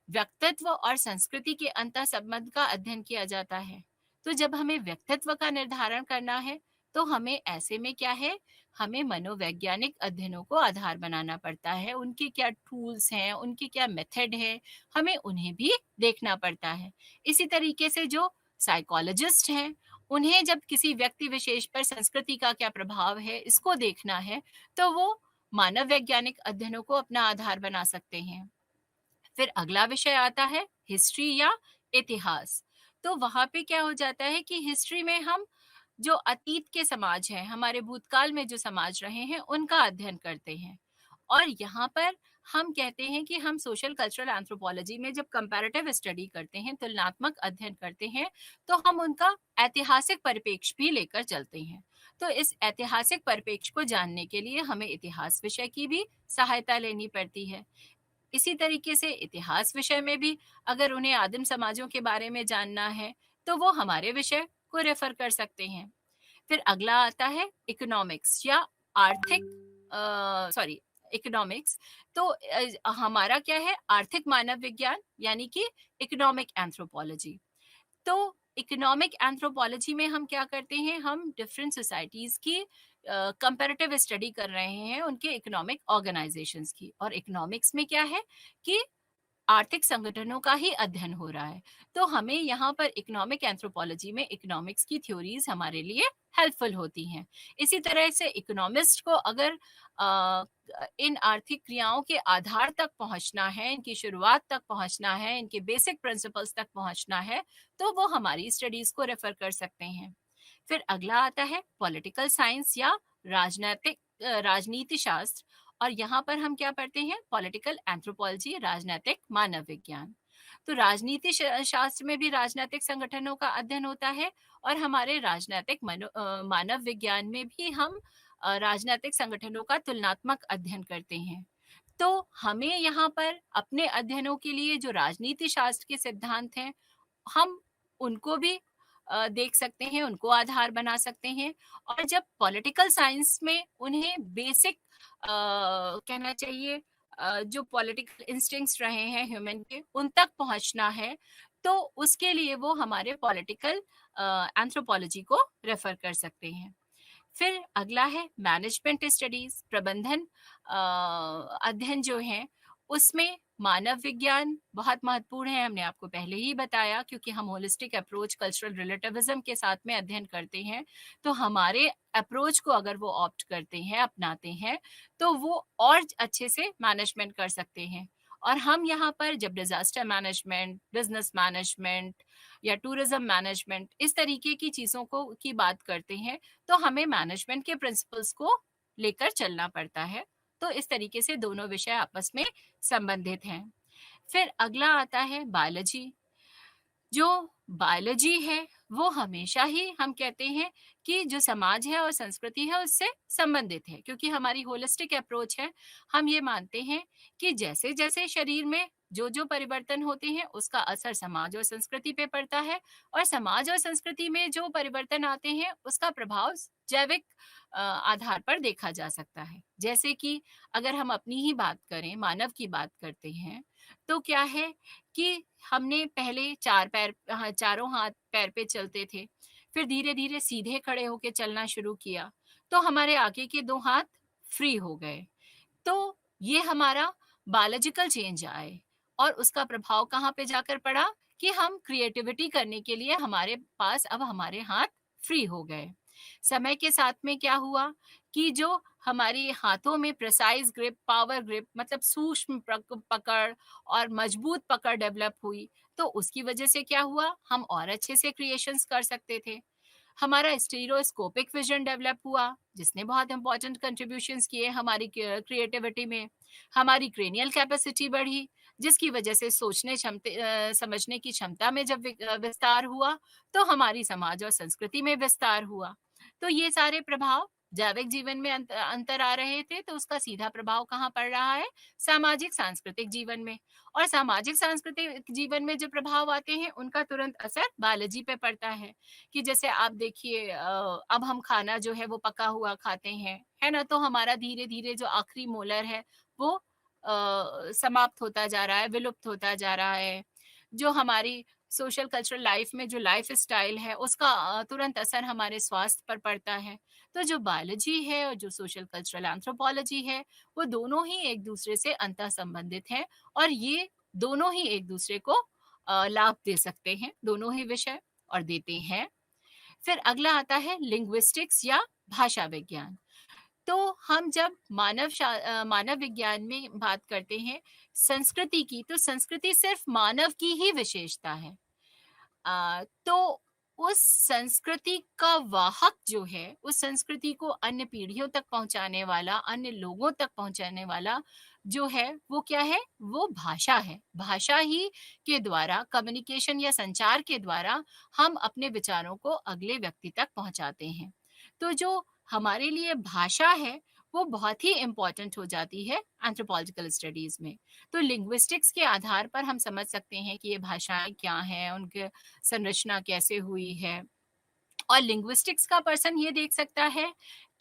व्यक्तित्व और संस्कृति के अंतर संबंध का अध्ययन किया जाता है। तो जब हमें व्यक्तित्व का निर्धारण करना है तो हमें ऐसे में क्या है, हमें मनोवैज्ञानिक अध्ययनों को आधार बनाना पड़ता है। उनके क्या टूल्स हैं, उनके क्या मेथड है, हमें उन्हें भी देखना पड़ता है। इसी तरीके से जो साइकोलॉजिस्ट हैं उन्हें जब किसी व्यक्ति विशेष पर संस्कृति का क्या प्रभाव है, इसको देखना है, तो वो मानव वैज्ञानिक अध्ययनों को अपना आधार बना सकते हैं। फिर अगला विषय आता है हिस्ट्री या इतिहास। तो वहाँ पे क्या हो जाता है कि हिस्ट्री में हम जो अतीत के समाज हैं, हमारे भूतकाल में जो समाज रहे हैं, उनका अध्ययन करते हैं। और यहाँ पर हम कहते हैं कि हम सोशल कल्चरल एंथ्रोपोलॉजी में जब कंपैरेटिव स्टडी करते हैं, तुलनात्मक अध्ययन करते हैं, तो हम उनका ऐतिहासिक परिप्रेक्ष्य भी लेकर चलते हैं। तो इस ऐतिहासिक परिप्रेक्ष्य को जानने के लिए हमें इतिहास विषय की भी सहायता लेनी पड़ती है। इसी तरीके से इतिहास विषय में भी अगर उन्हें आदिम समाजों के बारे में जानना है, तो वो हमारे विषय को रेफर कर सकते हैं। फिर अगला आता है इकोनॉमिक्स या आर्थिक सॉरी इकोनॉमिक्स। तो हमारा क्या है, आर्थिक मानव विज्ञान यानी कि इकोनॉमिक एंथ्रोपोलॉजी। तो इकोनॉमिक एंथ्रोपोलॉजी में हम क्या करते हैं, हम डिफरेंट सोसाइटीज की कंपैरेटिव स्टडी कर रहे हैं, उनके इकोनॉमिक ऑर्गेनाइजेशंस की। और इकोनॉमिक्स में क्या है कि आर्थिक संगठनों का ही अध्ययन हो रहा है। तो हमें यहाँ पर इकोनॉमिक एंथ्रोपोलॉजी में इकोनॉमिक्स की थ्योरीज हमारे लिए हेल्पफुल होती हैं। इसी तरह से इकोनॉमिस्ट को अगर इन आर्थिक क्रियाओं के आधार तक पहुंचना है, इनकी शुरुआत तक पहुंचना है, इनके बेसिक प्रिंसिपल्स तक पहुंचना है, तो वो हमारी स्टडीज को रेफर कर सकते हैं। फिर अगला आता है पॉलिटिकल साइंस या राजनीति शास्त्र। और यहाँ पर हम क्या पढ़ते हैं, पॉलिटिकल एंथ्रोपोलॉजी, राजनैतिक मानव विज्ञान। तो राजनीति शास्त्र में भी राजनीतिक संगठनों का अध्ययन होता है, और हमारे राजनैतिक मानव विज्ञान में भी हम राजनैतिक संगठनों का तुलनात्मक अध्ययन करते हैं। तो हमें यहाँ पर अपने अध्ययनों के लिए जो राजनीति शास्त्र के सिद्धांत हैं, हम उनको भी देख सकते हैं, उनको आधार बना सकते हैं। और जब पॉलिटिकल साइंस में उन्हें बेसिक कहना चाहिए जो पॉलिटिकल इंस्टिंक्ट्स रहे हैं ह्यूमन के, उन तक पहुंचना है, तो उसके लिए वो हमारे पॉलिटिकल एंथ्रोपोलॉजी को रेफर कर सकते हैं। फिर अगला है मैनेजमेंट स्टडीज, प्रबंधन अध्ययन जो है, उसमें मानव विज्ञान बहुत महत्वपूर्ण है। हमने आपको पहले ही बताया, क्योंकि हम होलिस्टिक अप्रोच कल्चरल रिलेटिविज्म के साथ में अध्ययन करते हैं। तो हमारे अप्रोच को अगर वो ऑप्ट करते हैं, अपनाते हैं, तो वो और अच्छे से मैनेजमेंट कर सकते हैं। और हम यहाँ पर जब डिजास्टर मैनेजमेंट, बिजनेस मैनेजमेंट या टूरिज्म मैनेजमेंट, इस तरीके की चीजों को की बात करते हैं, तो हमें मैनेजमेंट के प्रिंसिपल्स को लेकर चलना पड़ता है। तो इस तरीके से दोनों विषय आपस में संबंधित हैं। फिर अगला आता है बायोलॉजी। जो बायोलॉजी है, वो हमेशा ही हम कहते हैं कि जो समाज है और संस्कृति है, उससे संबंधित है, क्योंकि हमारी होलिस्टिक अप्रोच है। हम ये मानते हैं कि जैसे जैसे शरीर में जो जो परिवर्तन होते हैं, उसका असर समाज और संस्कृति पे पड़ता है, और समाज और संस्कृति में जो परिवर्तन आते हैं, उसका प्रभाव जैविक आधार पर देखा जा सकता है। जैसे कि अगर हम अपनी ही बात करें, मानव की बात करते हैं, तो क्या है कि हमने पहले चारों हाथ पैर पे चलते थे, फिर धीरे धीरे सीधे खड़े होके चलना शुरू किया, तो हमारे आगे के 2 हाथ फ्री हो गए। तो ये हमारा बायोलॉजिकल चेंज आए, और उसका प्रभाव कहाँ पे जाकर पड़ा कि हम क्रिएटिविटी करने के लिए हमारे पास अब हमारे हाथ फ्री हो गए। समय के साथ में क्या हुआ कि जो हमारे हाथों में प्रिसाइज ग्रिप, पावर ग्रिप, मतलब सूक्ष्म पकड़ और मजबूत पकड़ डेवलप हुई, तो उसकी वजह से क्या हुआ, हम और अच्छे से क्रिएशंस कर सकते थे। हमारा स्टीरियोस्कोपिक विजन डेवलप हुआ, जिसने बहुत इंपॉर्टेंट कंट्रीब्यूशंस किए हमारी क्रिएटिविटी में। हमारी क्रेनियल कैपेसिटी बढ़ी, जिसकी वजह से समझने की क्षमता में जब विस्तार हुआ, तो हमारी समाज और संस्कृति में विस्तार हुआ। तो ये सारे प्रभाव जैविक जीवन में अंतर आ रहे थे, तो उसका सीधा प्रभाव कहाँ पड़ रहा है, सामाजिक सांस्कृतिक जीवन में। और सामाजिक सांस्कृतिक जीवन में जो प्रभाव आते हैं, उनका तुरंत असर बायोलॉजी पे पड़ता है। कि जैसे आप देखिए, अब हम खाना जो है वो पका हुआ खाते हैं, है ना, तो हमारा धीरे धीरे जो आखिरी मोलर है, वो समाप्त होता जा रहा है, विलुप्त होता जा रहा है। जो हमारी सोशल कल्चरल लाइफ में जो लाइफ स्टाइल है, उसका तुरंत असर हमारे स्वास्थ्य पर पड़ता है। तो जो बायोलॉजी है और जो सोशल कल्चरल एंथ्रोपोलॉजी है, वो दोनों ही एक दूसरे से अंतः संबंधित हैं, और ये दोनों ही एक दूसरे को लाभ दे सकते हैं, दोनों ही विषय, और देते हैं। फिर अगला आता है लिंग्विस्टिक्स या भाषा विज्ञान। तो हम जब मानव विज्ञान में बात करते हैं संस्कृति की, तो संस्कृति सिर्फ मानव की ही विशेषता है। तो उस संस्कृति का वाहक जो है, उस संस्कृति को अन्य पीढ़ियों तक पहुँचाने वाला, अन्य लोगों तक पहुँचाने वाला जो है, वो क्या है? वो भाषा है। भाषा ही के द्वारा, कम्युनिकेशन या संचार के द्वारा हम अपने विचारों को अगले व्यक्ति तक पहुँचाते हैं। तो जो हमारे लिए भाषा है, वो बहुत ही इम्पोर्टेंट हो जाती है एंथ्रोपोलॉजिकल स्टडीज़ में। तो लिंग्विस्टिक्स के आधार पर हम समझ सकते हैं कि ये भाषाएँ क्या हैं, उनके संरचना कैसे हुई है। और लिंग्विस्टिक्स का पर्सन ये देख सकता है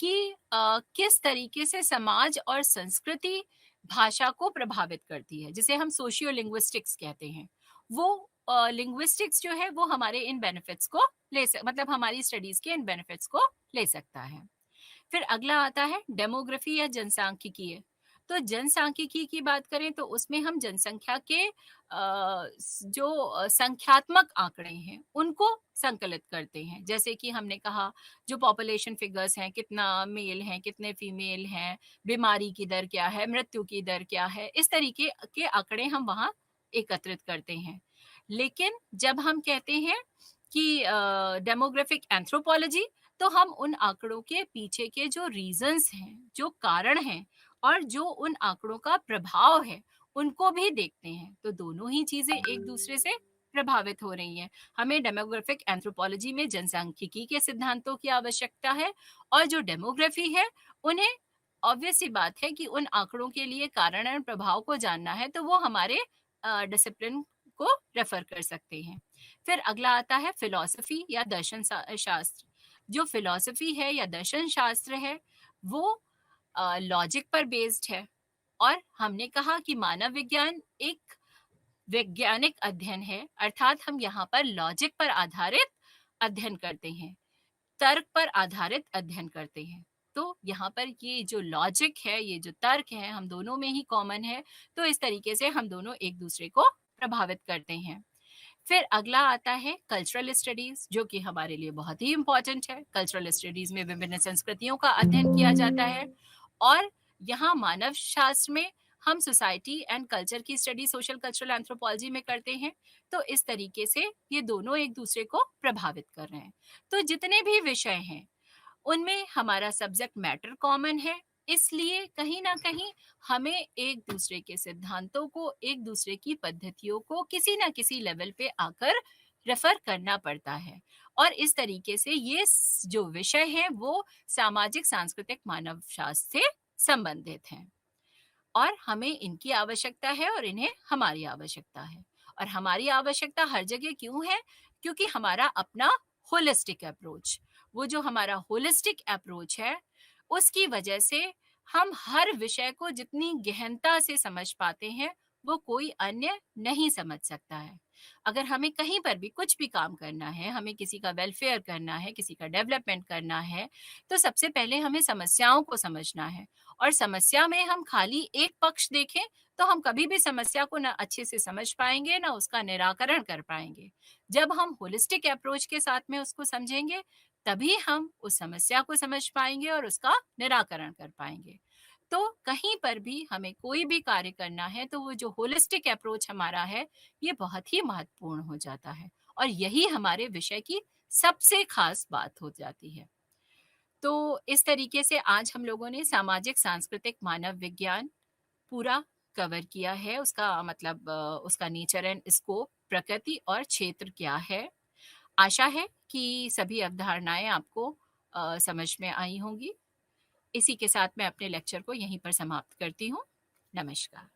कि किस तरीके से समाज और संस्कृति भाषा को प्रभावित करती है, जिसे हम सोशियो लिंग्विस्टिक्स कहते हैं। वो लिंग्विस्टिक्स जो है वो हमारे इन बेनिफिट्स को मतलब हमारी स्टडीज के इन बेनिफिट्स को ले सकता है। फिर अगला आता है डेमोग्राफी या जनसांख्यिकीय। तो जनसांख्यिकी की बात करें तो उसमें हम जनसंख्या के जो संख्यात्मक आंकड़े हैं उनको संकलित करते हैं। जैसे कि हमने कहा जो पॉपुलेशन फिगर्स हैं, कितना मेल हैं, कितने फीमेल हैं, बीमारी की दर क्या है, मृत्यु की दर क्या है, इस तरीके के आंकड़े हम वहाँ एकत्रित करते हैं। लेकिन जब हम कहते हैं कि डेमोग्राफिक एंथ्रोपोलॉजी, तो हम उन आंकड़ों के पीछे के जो रीजंस हैं, जो कारण हैं और जो उन आंकड़ों का प्रभाव है, उनको भी देखते हैं। तो दोनों ही चीजें एक दूसरे से प्रभावित हो रही हैं। हमें डेमोग्राफिक एंथ्रोपोलॉजी में जनसांख्यिकी के सिद्धांतों की आवश्यकता है और जो डेमोग्राफी है उन्हें ऑब्वियस सी बात है कि उन आंकड़ों के लिए कारण और प्रभाव को जानना है, तो वो हमारे डिसिप्लिन को रेफर कर सकते हैं। फिर अगला आता है फिलॉसफी या दर्शन शास्त्र। जो फिलॉसफी है या दर्शन शास्त्र है वो लॉजिक पर बेस्ड है। और हमने कहा कि मानव विज्ञान एक वैज्ञानिक अध्ययन है, अर्थात हम यहाँ पर लॉजिक पर आधारित अध्ययन करते हैं, तर्क पर आधारित अध्ययन करते हैं। तो यहाँ पर ये जो लॉजिक है, ये जो तर्क है, हम दोनों में ही कॉमन है। तो इस तरीके से हम दोनों एक दूसरे को प्रभावित करते हैं। फिर अगला आता है कल्चरल स्टडीज, जो कि हमारे लिए बहुत ही इम्पोर्टेंट है। कल्चरल स्टडीज में विभिन्न संस्कृतियों का अध्ययन किया जाता है और यहाँ मानव शास्त्र में हम सोसाइटी एंड कल्चर की स्टडी सोशल कल्चरल एंथ्रोपोलॉजी में करते हैं। तो इस तरीके से ये दोनों एक दूसरे को प्रभावित कर रहे हैं। तो जितने भी विषय हैं उनमें हमारा सब्जेक्ट मैटर कॉमन है, इसलिए कहीं ना कहीं हमें एक दूसरे के सिद्धांतों को, एक दूसरे की पद्धतियों को किसी ना किसी लेवल पे आकर रेफर करना पड़ता है। और इस तरीके से ये जो विषय है वो सामाजिक सांस्कृतिक मानव शास्त्र से संबंधित हैं और हमें इनकी आवश्यकता है और इन्हें हमारी आवश्यकता है। और हमारी आवश्यकता हर जगह क्यों है? क्योंकि हमारा अपना होलिस्टिक अप्रोच, वो जो हमारा होलिस्टिक अप्रोच है उसकी वजह से हम हर विषय को जितनी गहनता से समझ पाते हैं वो कोई अन्य नहीं समझ सकता है। अगर हमें कहीं पर भी कुछ भी काम करना है, हमें किसी का वेलफेयर करना है, किसी का डेवलपमेंट करना है, तो सबसे पहले हमें समस्याओं को समझना है। और समस्या में हम खाली एक पक्ष देखें तो हम कभी भी समस्या को ना अच्छे से समझ पाएंगे, ना उसका निराकरण कर पाएंगे। जब हम होलिस्टिक अप्रोच के साथ में उसको समझेंगे तभी हम उस समस्या को समझ पाएंगे और उसका निराकरण कर पाएंगे। तो कहीं पर भी हमें कोई भी कार्य करना है तो वो जो होलिस्टिक अप्रोच हमारा है ये बहुत ही महत्वपूर्ण हो जाता है और यही हमारे विषय की सबसे खास बात हो जाती है। तो इस तरीके से आज हम लोगों ने सामाजिक सांस्कृतिक मानव विज्ञान पूरा कवर किया है। उसका मतलब उसका नेचर एंड स्कोप, प्रकृति और क्षेत्र क्या है। आशा है कि सभी अवधारणाएं आपको समझ में आई होंगी। इसी के साथ मैं अपने लेक्चर को यहीं पर समाप्त करती हूँ। नमस्कार।